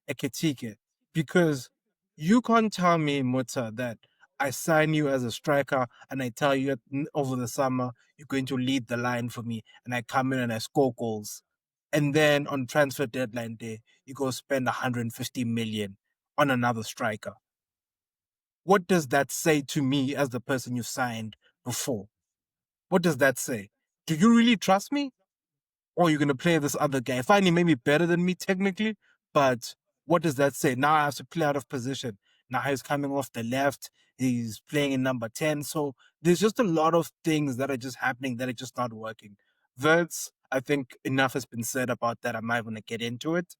Ekitike because you can't tell me, Muta, that I sign you as a striker and I tell you over the summer you're going to lead the line for me, and I come in and I score goals. And then on transfer deadline day, you go spend 150 million on another striker. What does that say to me as the person you signed before? What does that say? Do you really trust me? Or you're going to play this other guy? Fine, he may be better than me technically, but what does that say? Now I have to play out of position. Now he's coming off the left. He's playing in number 10. So there's just a lot of things that are just happening that are just not working. Verts, I think enough has been said about that. I'm not going to get into it.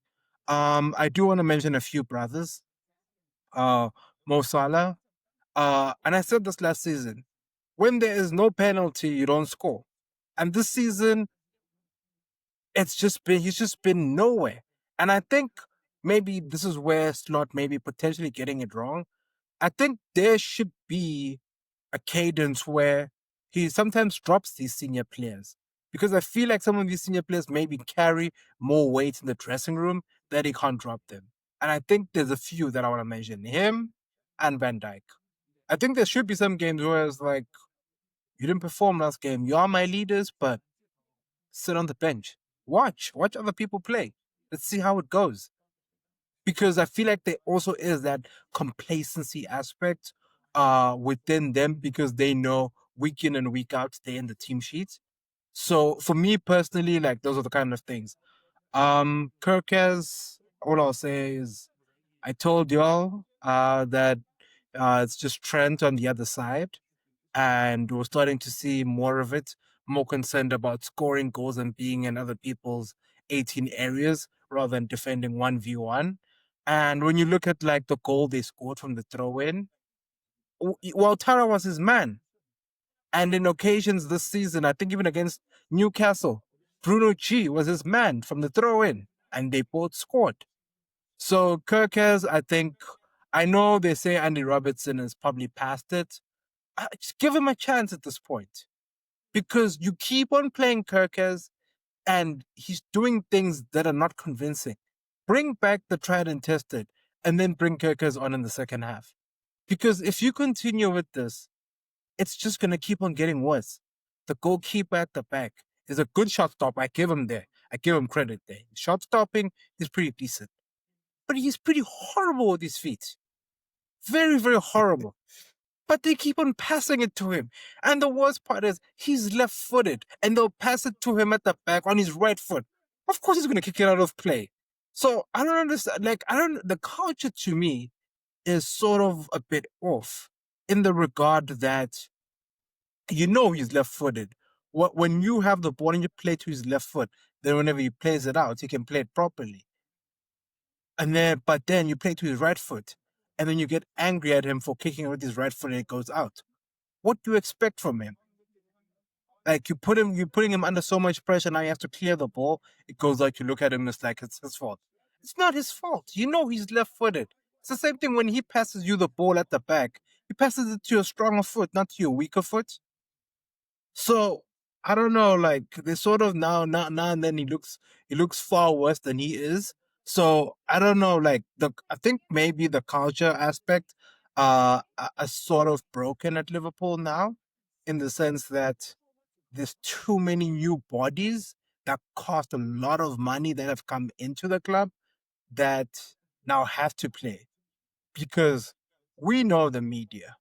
I do want to mention a few brothers. Uh, Mo Salah. And I said this last season. When there is no penalty, you don't score. And this season, he's just been nowhere. And I think maybe this is where Slot may be potentially getting it wrong. I think there should be a cadence where he sometimes drops these senior players because I feel like some of these senior players maybe carry more weight in the dressing room that he can't drop them. And I think there's a few that I want to mention, him and Van Dijk. I think there should be some games where it's like, you didn't perform last game. You are my leaders, but sit on the bench. Watch other people play. Let's see how it goes. Because I feel like there also is that complacency aspect within them because they know week in and week out they're in the team sheets. So for me personally, like those are the kind of things. Kirkes, all I'll say is I told y'all that it's just Trent on the other side, and we're starting to see more of it, more concerned about scoring goals and being in other people's 18 areas rather than defending 1v1. And when you look at like the goal they scored from the throw in, well, Tara was his man. And in occasions this season, I think even against Newcastle, Bruno G was his man from the throw in, and they both scored. So Kirkes, I think, I know they say Andy Robertson is probably past it. Just give him a chance at this point because you keep on playing Kirkes and he's doing things that are not convincing. Bring back the tried and tested and then bring Kirkes on in the second half. Because if you continue with this, it's just going to keep on getting worse. The goalkeeper at the back is a good shot stopper. I give him there. I give him credit there. Shot stopping is pretty decent. But he's pretty horrible with his feet. Very, very horrible. But they keep on passing it to him. And the worst part is he's left footed and they'll pass it to him at the back on his right foot. Of course he's going to kick it out of play. So I don't understand. The culture to me is sort of a bit off in the regard that he's left footed. When you have the ball and you play to his left foot, then whenever he plays it out, he can play it properly. But then you play to his right foot and then you get angry at him for kicking with his right foot and it goes out. What do you expect from him? Like you're putting him under so much pressure. Now you have to clear the ball. It goes like you look at him, it's like it's his fault. It's not his fault. You know he's left-footed. It's the same thing when he passes you the ball at the back. He passes it to your stronger foot, not to your weaker foot. So I don't know. Like they sort of now and then he looks far worse than he is. So I don't know. Like I think maybe the culture aspect are sort of broken at Liverpool now, in the sense that there's too many new bodies that cost a lot of money that have come into the club that now have to play, because we know the media.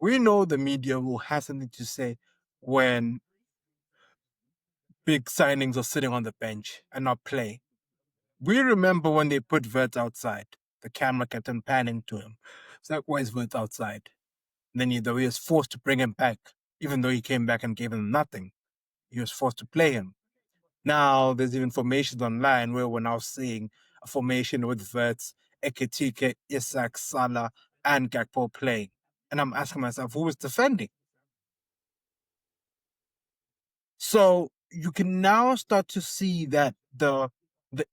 We know the media will have something to say when big signings are sitting on the bench and not playing. We remember when they put Vert outside. The camera kept on panning to him. It's like, why is Vert outside? And then he was forced to bring him back, even though he came back and gave him nothing. He was forced to play him. Now there's even formations online where we're now seeing a formation with Verts, Ekitike, Isak, Salah, and Gakpo playing. And I'm asking myself, who is defending? So you can now start to see that the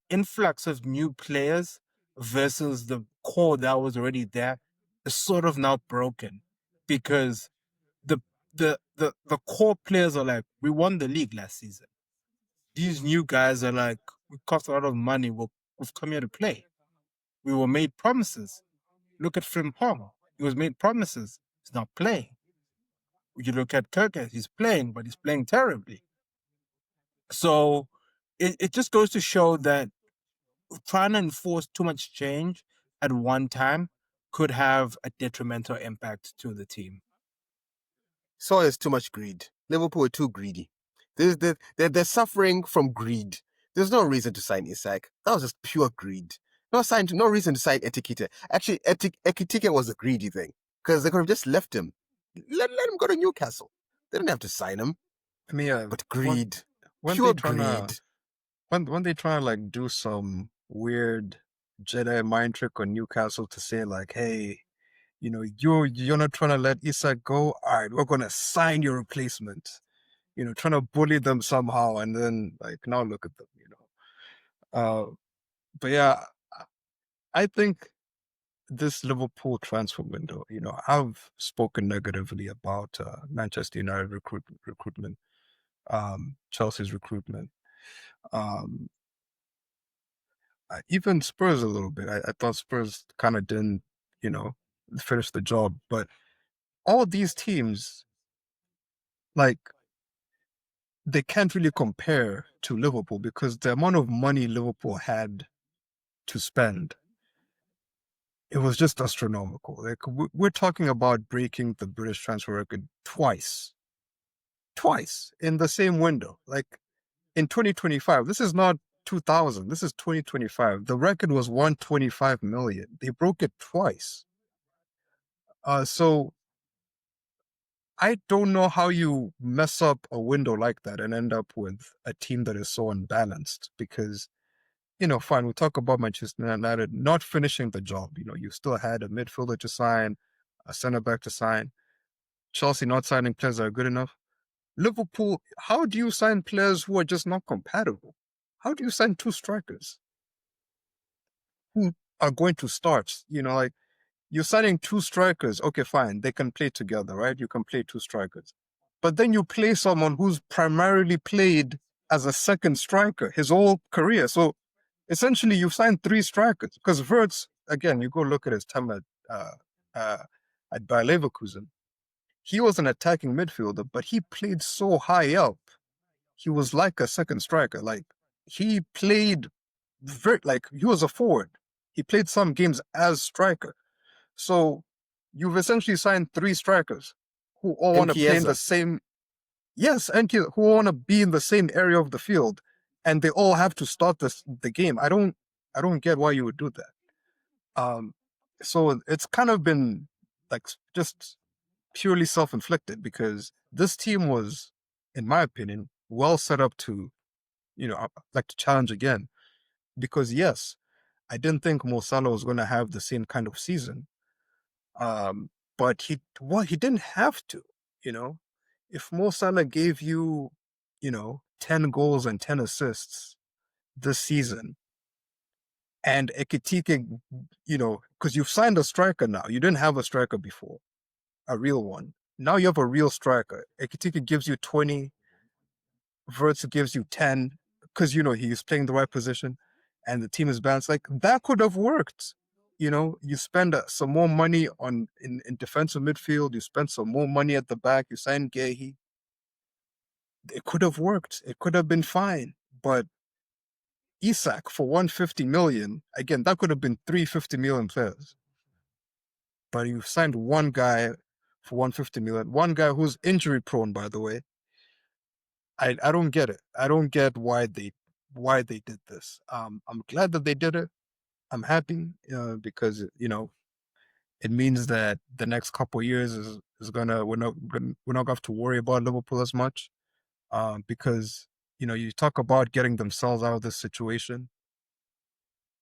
influx of new players versus the core that was already there is sort of now broken, because the the core players are like, we won the league last season. These new guys are like, we cost a lot of money. We've come here to play. We were made promises. Look at Frimpong. He was made promises. He's not playing. You look at Kirk, he's playing, but he's playing terribly. So it just goes to show that trying to enforce too much change at one time could have a detrimental impact to the team. So it's too much greed. Liverpool are too greedy. They're suffering from greed. There's no reason to sign Isak. That was just pure greed. No reason to sign Etikita. Actually, Ekitike was a greedy thing, because they could have just left him. Let him go to Newcastle. They didn't have to sign him. I mean, But greed. when Pure they tryna greed. when they try to like do some weird Jedi mind trick on Newcastle to say like, hey, you know, you're not trying to let Isak go. All right, we're gonna sign your replacement. You know, trying to bully them somehow, and then like now look at them. You know, but yeah, I think this Liverpool transfer window. You know, I've spoken negatively about Manchester United recruitment, Chelsea's recruitment. Um, even Spurs a little bit. I thought Spurs kind of didn't, you know, finish the job. But all these teams, like, they can't really compare to Liverpool, because the amount of money Liverpool had to spend, it was just astronomical. Like, we're talking about breaking the British transfer record twice in the same window. Like, in 2025, this is not 2000, this is 2025. The record was 125 million. They broke it twice. So I don't know how you mess up a window like that and end up with a team that is so unbalanced, because, you know, fine, we talk about Manchester United not finishing the job. You know, you still had a midfielder to sign, a centre back to sign. Chelsea not signing players that are good enough. Liverpool, how do you sign players who are just not compatible? How do you sign two strikers who are going to start? You know, like, you're signing two strikers. Okay, fine. They can play together, right? You can play two strikers. But then you play someone who's primarily played as a second striker his whole career. So essentially, you've signed three strikers. Because Wirtz, again, you go look at his time at Bayer Leverkusen. He was an attacking midfielder, but he played so high up. He was like a second striker. Like, he played like he was a forward. He played some games as striker. So you've essentially signed three strikers who all want to play in the same. Yes, and who want to be in the same area of the field, and they all have to start the game. I don't get why you would do that. So it's kind of been like just purely self-inflicted, because this team was, in my opinion, well set up to, you know, like to challenge again. Because yes, I didn't think Mo Salah was going to have the same kind of season. But he didn't have to, you know. if Mo Salah gave you, 10 goals and 10 assists this season, and Ekitike, because you've signed a striker now. You didn't have a striker before, a real one. Now you have a real striker. Ekitike gives you 20, Verts gives you 10, because, he's playing the right position, and the team is balanced. Like, that could have worked. You spend some more money in defensive midfield. You spend some more money at the back. You sign Gehi. It could have worked. It could have been fine. But Isak for 150 million, again, that could have been 350 million players. But you signed one guy for 150 million, one guy who's injury prone, by the way. I don't get it. I don't get why they did this. I'm glad that they did it. I'm happy because it means that the next couple of years is gonna we're not gonna have to worry about Liverpool as much. Because you talk about getting themselves out of this situation.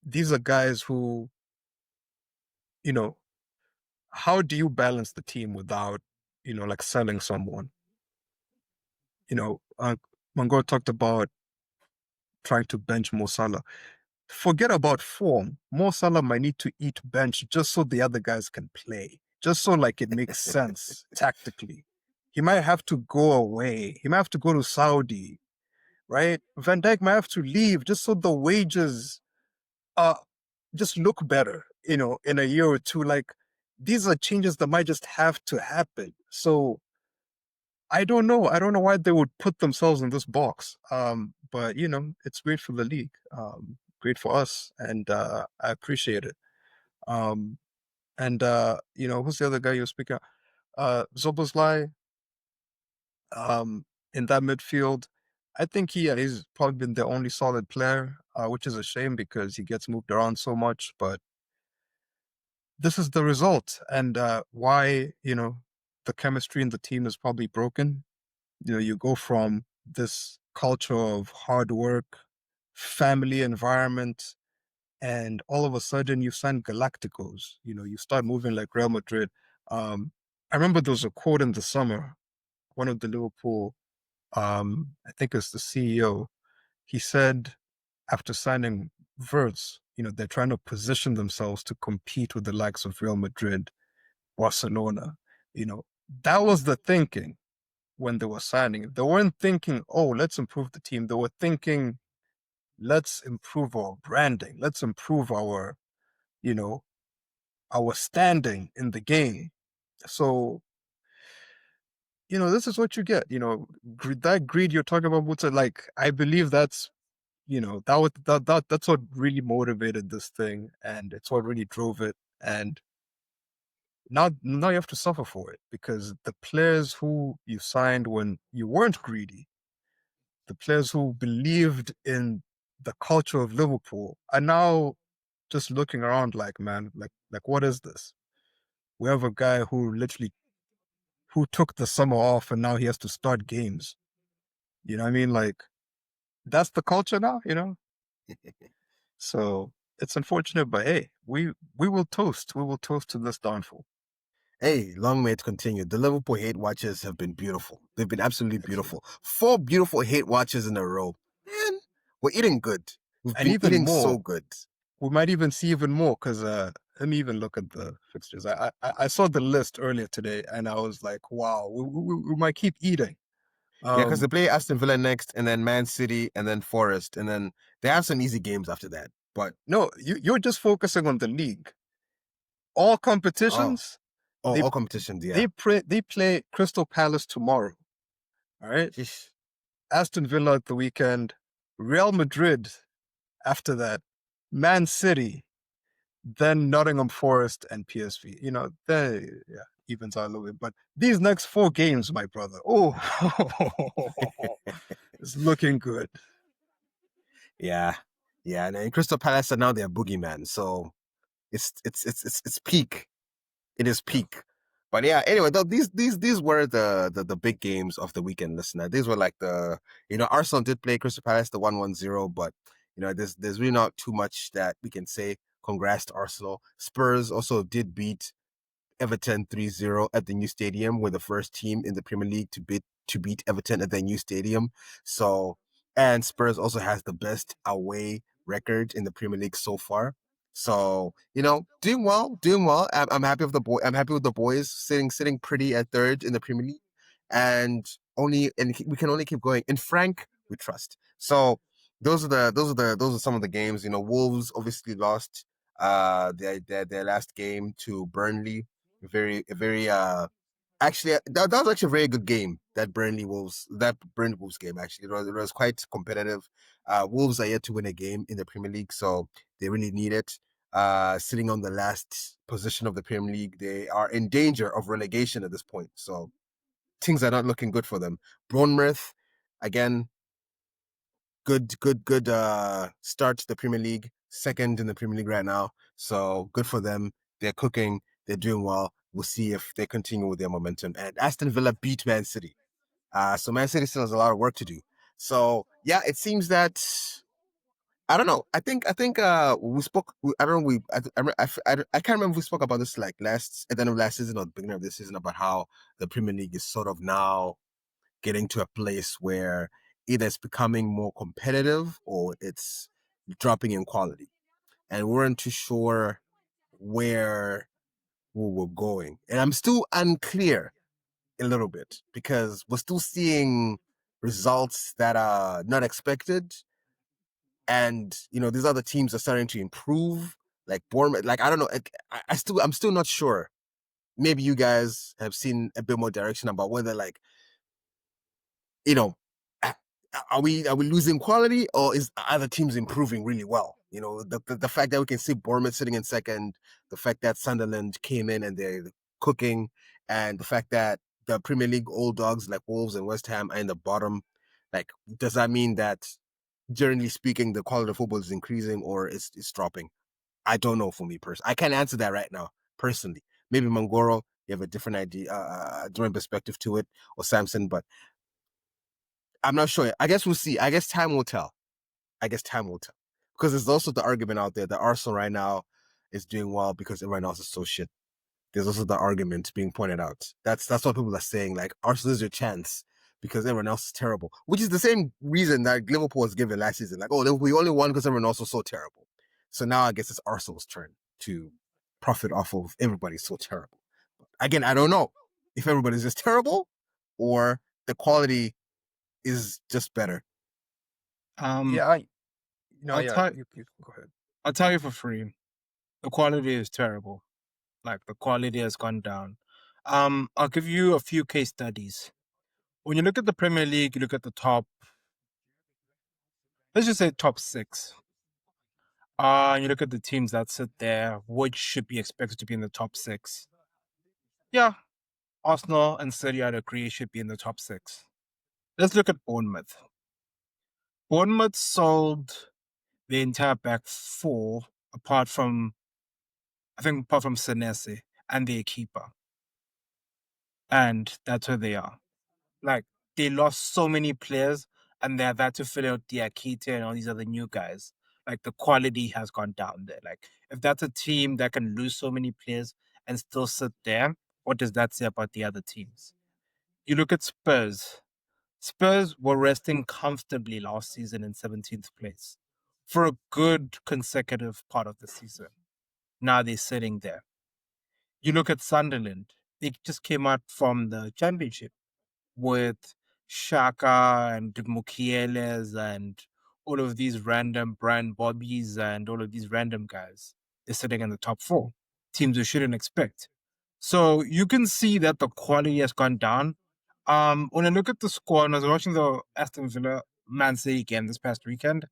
These are guys who, how do you balance the team without, like selling someone? Mango talked about trying to bench Mo Salah. Forget about form. Mo Salah might need to eat bench just so the other guys can play, just so like it makes sense tactically. He might have to go away. He might have to go to Saudi, right? Van Dijk might have to leave just so the wages just look better, in a year or two. Like, these are changes that might just have to happen. So I don't know. I don't know why they would put themselves in this box. But it's great for the league. Great for us, and I appreciate it. And who's the other guy you're speaking of? Zoboslai, in that midfield. I think he's probably been the only solid player, which is a shame because he gets moved around so much. But this is the result, and why the chemistry in the team is probably broken. You go from this culture of hard work, family environment, and all of a sudden you sign Galacticos. You start moving like Real Madrid. I remember there was a quote in the summer, one of the Liverpool, I think it's the CEO, he said after signing Verts, they're trying to position themselves to compete with the likes of Real Madrid, Barcelona. That was the thinking when they were signing. They weren't thinking, oh, let's improve the team. They were thinking, let's improve our branding. Let's improve our standing in the game. So, this is what you get. That greed you're talking about, Mutsa, like, I believe that's, that's what really motivated this thing, and it's what really drove it. And now you have to suffer for it, because the players who you signed when you weren't greedy, the players who believed in the culture of Liverpool, are now just looking around like, man, like what is this? We have a guy who took the summer off and now he has to start games. You know what I mean? Like, that's the culture now, So it's unfortunate, but hey, we will toast. We will toast to this downfall. Hey, long may it continue. The Liverpool hate watches have been beautiful. They've been absolutely beautiful. 4 beautiful hate watches in a row. Man, we're eating good. We've And been even eating more, so good. we might even see even more, because let me even look at the fixtures. I saw the list earlier today, and I was like, wow, we might keep eating. Yeah, because they play Aston Villa next, and then Man City, and then Forest, and then they have some easy games after that. But no, you're just focusing on the league. All competitions, they all competitions, yeah. they play Crystal Palace tomorrow. All right, Sheesh. Aston Villa at the weekend, Real Madrid after that, Man City, then Nottingham Forest and PSV. They evens out a little bit, but these next 4 games, my brother, it's looking good. Yeah, yeah. And Crystal Palace are now their boogeyman, so it's peak. It is peak. But yeah, anyway, though, these were the big games of the weekend, listener. These were like Arsenal did play Crystal Palace the 1-1-0, but there's really not too much that we can say. Congrats to Arsenal. Spurs also did beat Everton 3-0 at the new stadium. We're the first team in the Premier League to beat to beat Everton at their new stadium. So, and Spurs also has the best away record in the Premier League so far. So, doing well, doing well. I'm happy with the boy. I'm happy with the boys sitting pretty at third in the Premier League, and we can only keep going. In Frank, we trust. So those are some of the games. Wolves obviously lost their last game to Burnley. Very actually that was actually a very good game. That Burnley Wolves game, actually it was quite competitive. Wolves are yet to win a game in the Premier League, so they really need it. Sitting on the last position of the Premier League, they are in danger of relegation at this point. So things are not looking good for them. Bournemouth, again, good start to the Premier League, second in the Premier League right now. So good for them. They're cooking. They're doing well. We'll see if they continue with their momentum. And Aston Villa beat Man City. So Man City still has a lot of work to do. So yeah, it seems that I don't know. I think we spoke. I don't know. I can't remember if we spoke about this like at the end of last season or the beginning of this season about how the Premier League is sort of now getting to a place where either it's becoming more competitive or it's dropping in quality. And we weren't too sure where we were going. And I'm still unclear a little bit because we're still seeing results that are not expected. And, these other teams are starting to improve. Like Bournemouth, like, I don't know. I'm still not sure. Maybe you guys have seen a bit more direction about whether like, are we losing quality or is other teams improving really well? The fact that we can see Bournemouth sitting in second, the fact that Sunderland came in and they're cooking, and the fact that the Premier League old dogs like Wolves and West Ham are in the bottom, like, does that mean that generally speaking the quality of football is increasing or it's dropping? I don't know. For me personally, I can't answer that right now personally. Maybe Mangoro, you have a different idea, different perspective to it, or Samson, but I'm not sure. I guess we'll see. I guess time will tell. Because there's also the argument out there that Arsenal right now is doing well because everyone else is so shit. There's also the argument being pointed out. That's what people are saying. Like, Arsenal is your chance because everyone else is terrible. Which is the same reason that Liverpool was given last season. Like, oh, we only won because everyone else was so terrible. So now I guess it's Arsenal's turn to profit off of everybody's so terrible. Again, I don't know if everybody's just terrible or the quality is just better. Yeah, I'll tell you go ahead. I'll tell you for free. The quality is terrible. Like, the quality has gone down. I'll give you a few case studies. When you look at the Premier League, you look at the top, let's just say top 6. You look at the teams that sit there, which should be expected to be in the top 6. Yeah, Arsenal and City, I'd agree, should be in the top 6. Let's look at Bournemouth. Bournemouth sold the entire back 4, apart from Senesi and their keeper. And that's where they are. Like, they lost so many players and they've had to fill out Diakite and all these other new guys. Like, the quality has gone down there. Like, if that's a team that can lose so many players and still sit there, what does that say about the other teams? You look at Spurs. Spurs were resting comfortably last season in 17th place for a good consecutive part of the season. Now they're sitting there. You look at Sunderland. They just came out from the championship with Shaka and Mukieles and all of these random Brian Bobbies and all of these random guys. They're sitting in the top 4. Teams you shouldn't expect. So you can see that the quality has gone down. When I look at the score, and I was watching the Aston Villa Man City game this past weekend,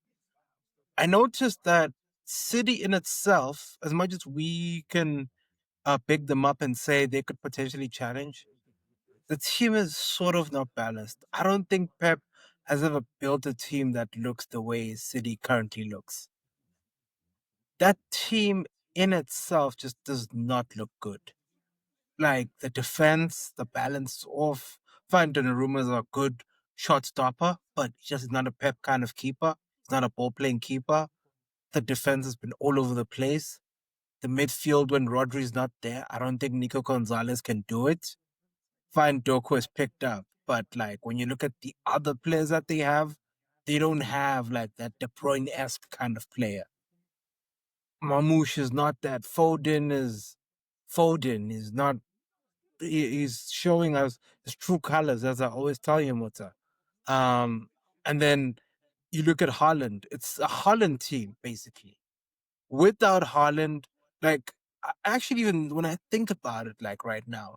I noticed that City in itself, as much as we can pick them up and say they could potentially challenge, the team is sort of not balanced. I don't think Pep has ever built a team that looks the way City currently looks. That team in itself just does not look good. Like, the defense, the balance is off. Fine, Donnarumma is a good shot stopper, but he's just not a Pep kind of keeper. He's not a ball-playing keeper. The defense has been all over the place. The midfield, when Rodri's not there, I don't think Nico Gonzalez can do it. Fine, Doku has picked up. But like when you look at the other players that they have, they don't have like that De Bruyne-esque kind of player. Mamouche is not that. Foden is not. He's showing us his true colors, as I always tell you, Mota. And then you look at Holland. It's a Holland team basically. Without Holland, like actually, even when I think about it, like right now,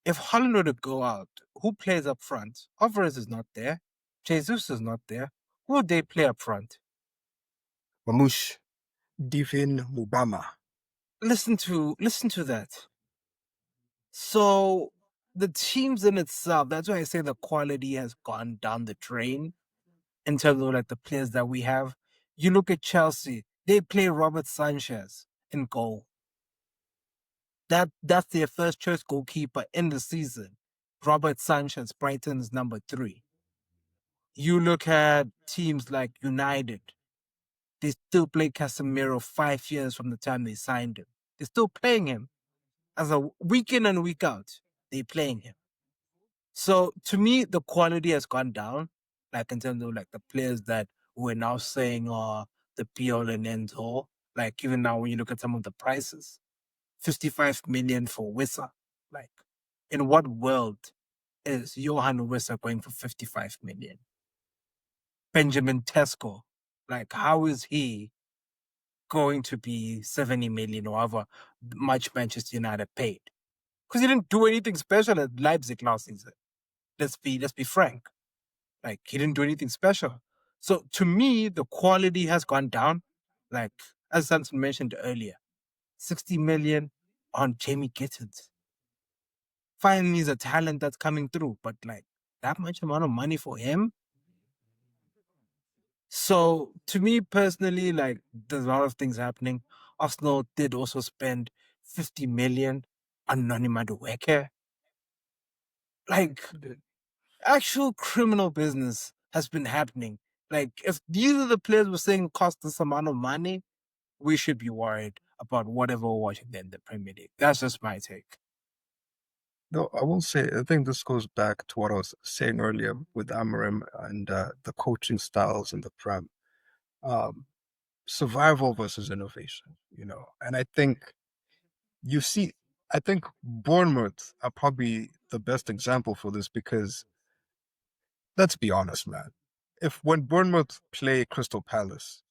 if Holland were to go out, who plays up front? Alvarez is not there. Jesus is not there. Who would they play up front? Mamouche. Divin Mubama. Listen to that. So the teams in itself, that's why I say the quality has gone down the drain in terms of like the players that we have. You look at Chelsea, they play Robert Sanchez in goal. That's their first choice goalkeeper in the season. Robert Sanchez, Brighton's number 3. You look at teams like United, they still play Casemiro 5 years from the time they signed him. They're still playing him as a week in and week out. They're playing him. So to me, the quality has gone down, like in terms of like the players that we're now saying are the be all and end all. Like even now, when you look at some of the prices, 55 million for Wissa. Like, in what world is Johan Wissa going for 55 million? Benjamin Tesco, like, how is he going to be 70 million or however much Manchester United paid? Because he didn't do anything special at Leipzig last season. Let's be frank. Like, he didn't do anything special. So to me, the quality has gone down. Like, as Samson mentioned earlier, 60 million on Jamie Gittins. Fine, he's a talent that's coming through, but like that much amount of money for him. So to me personally, like there's a lot of things happening. Arsenal did also spend 50 million on Noni Madueke. Like actual criminal business has been happening. Like if these are the players we're saying cost this amount of money, we should be worried about whatever we're watching in the Premier League. That's just my take. No, I will say, I think this goes back to what I was saying earlier with Amarim and the coaching styles in the Prem. Survival versus innovation, And I think I think Bournemouth are probably the best example for this because let's be honest, man. If when Bournemouth play Crystal Palace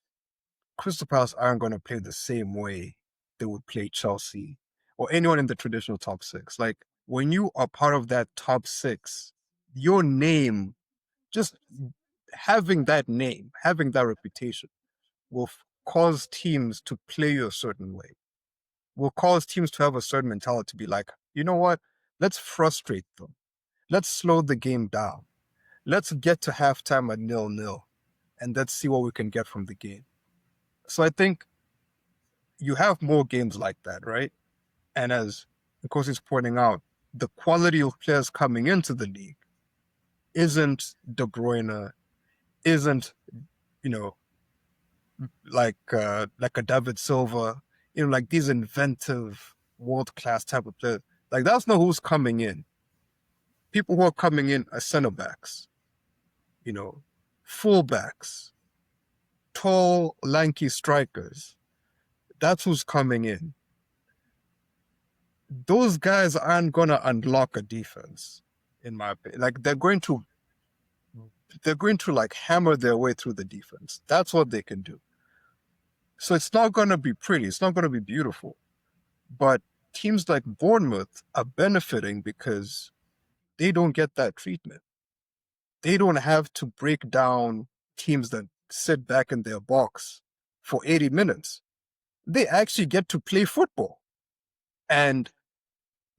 aren't going to play the same way they would play Chelsea or anyone in the traditional top 6. Like when you are part of that top 6, your name, just having that name, having that reputation will cause teams to play you a certain way, will cause teams to have a certain mentality to be like, you know what? Let's frustrate them. Let's slow the game down. Let's get to halftime at 0-0 and let's see what we can get from the game. So I think you have more games like that, right? And as Nkosi is pointing out, the quality of players coming into the league isn't De Bruyne, isn't, like a David Silva, like these inventive, world-class type of players. Like that's not who's coming in. People who are coming in are center backs, fullbacks, tall, lanky strikers. That's who's coming in. Those guys aren't gonna unlock a defense, in my opinion. Like they're going to like hammer their way through the defense. That's what they can do. So it's not gonna be pretty. It's not gonna be beautiful. But teams like Bournemouth are benefiting because they don't get that treatment. They don't have to break down teams that sit back in their box for 80 minutes. They actually get to play football. And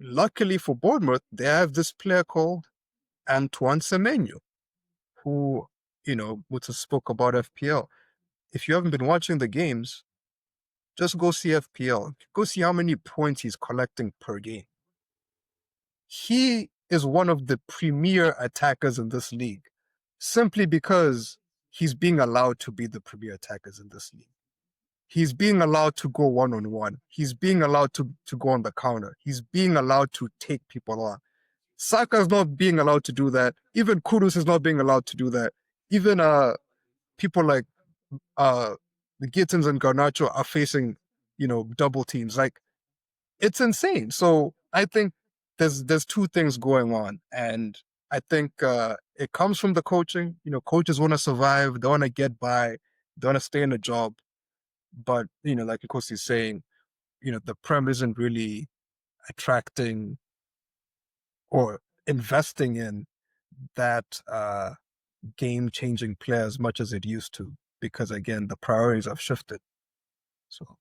luckily for Bournemouth, they have this player called Antoine Semenyo, who, Muta spoke about FPL. If you haven't been watching the games, just go see FPL. Go see how many points he's collecting per game. He is one of the premier attackers in this league simply because he's being allowed to be the premier attackers in this league. He's being allowed to go one-on-one. He's being allowed to go on the counter. He's being allowed to take people on. Saka is not being allowed to do that. Even Kudus is not being allowed to do that. Even people like the Gittins and Garnacho are facing, double teams. Like, it's insane. So I think there's two things going on, and I think it comes from the coaching. Coaches want to survive, they want to get by, they want to stay in a job. But like of course he's saying, the Prem isn't really attracting or investing in that game-changing player as much as it used to, because again the priorities have shifted. So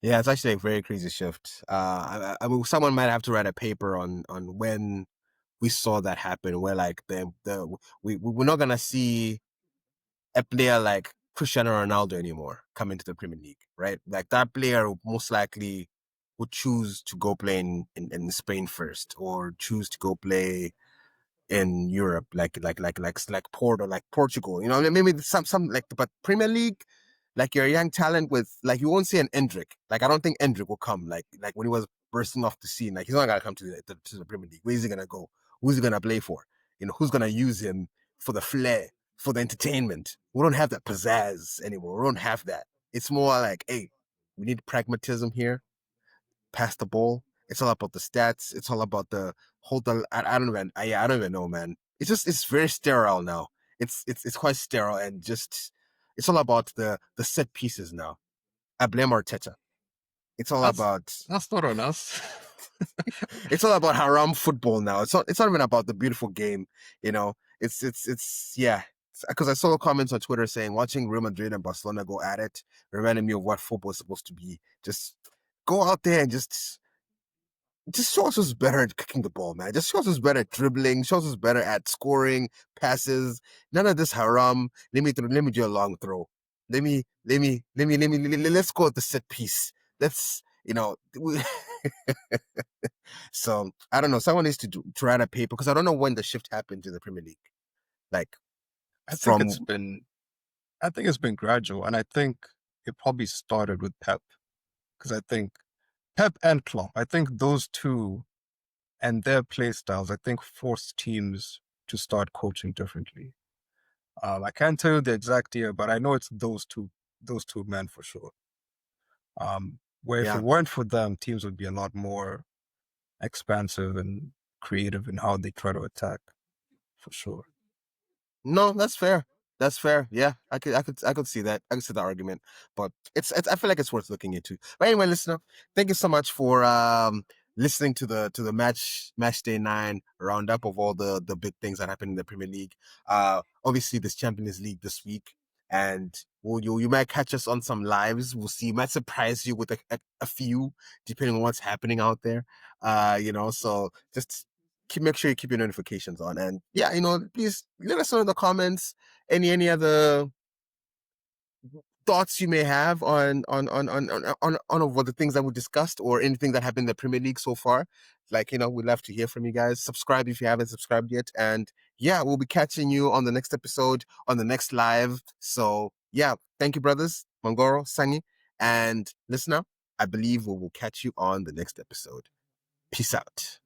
Yeah, it's actually a very crazy shift. I mean, someone might have to write a paper on when we saw that happen, where like we're not gonna see a player like Cristiano Ronaldo anymore come into the Premier League, right? Like that player most likely would choose to go play in Spain first, or choose to go play in Europe, like Port or like Portugal. Maybe some like, but Premier League, like you're a young talent with like, you won't see an Endrick. Like I don't think Endrick will come like when he was bursting off the scene. Like he's not gonna come to the Premier League. Where is he gonna go? Who's he gonna play for? Who's gonna use him for the flair, for the entertainment? We don't have that pizzazz anymore. We don't have that. It's more like, hey, we need pragmatism here. Pass the ball. It's all about the stats. It's all about the hold the. I don't even know, man. It's very sterile now. It's quite sterile, and just it's all about the set pieces now. I blame Arteta. It's all about that's not on us. it's all about haram football now. It's not even about the beautiful game. It's yeah. Because I saw comments on Twitter saying watching Real Madrid and Barcelona go at it reminded me of what football is supposed to be. Just go out there and just show us who's better at kicking the ball, man. Just show us who's better at dribbling. Show us who's better at scoring passes. None of this haram. Let me do a long throw. Let's go at the set piece. Let's So I don't know. Someone needs to write a paper, because I don't know when the shift happened to the Premier League. Like I think it's been gradual, and I think it probably started with Pep, because I think Pep and Klopp, I think those two and their play styles, I think forced teams to start coaching differently. I can't tell you the exact year, but I know it's those two men for sure. Where if Yeah. it weren't for them, teams would be a lot more expansive and creative in how they try to attack, for sure. No, that's fair. That's fair. Yeah, I could see that. I could see the argument, but it's I feel like it's worth looking into. But anyway, listener, thank you so much for listening to the match day 9 roundup of all the big things that happened in the Premier League. Obviously this Champions League this week, and you might catch us on some lives. We'll see. Might surprise you with a few, depending on what's happening out there. So just make sure you keep your notifications on, and yeah, please let us know in the comments any other thoughts you may have on what the things that we discussed, or anything that happened in the Premier League so far. Like, we'd love to hear from you guys. Subscribe if you haven't subscribed yet, and yeah, we'll be catching you on the next episode, on the next live. So yeah, thank you, brothers Mangoro, Sangi, and listener. I believe we will catch you on the next episode. Peace out.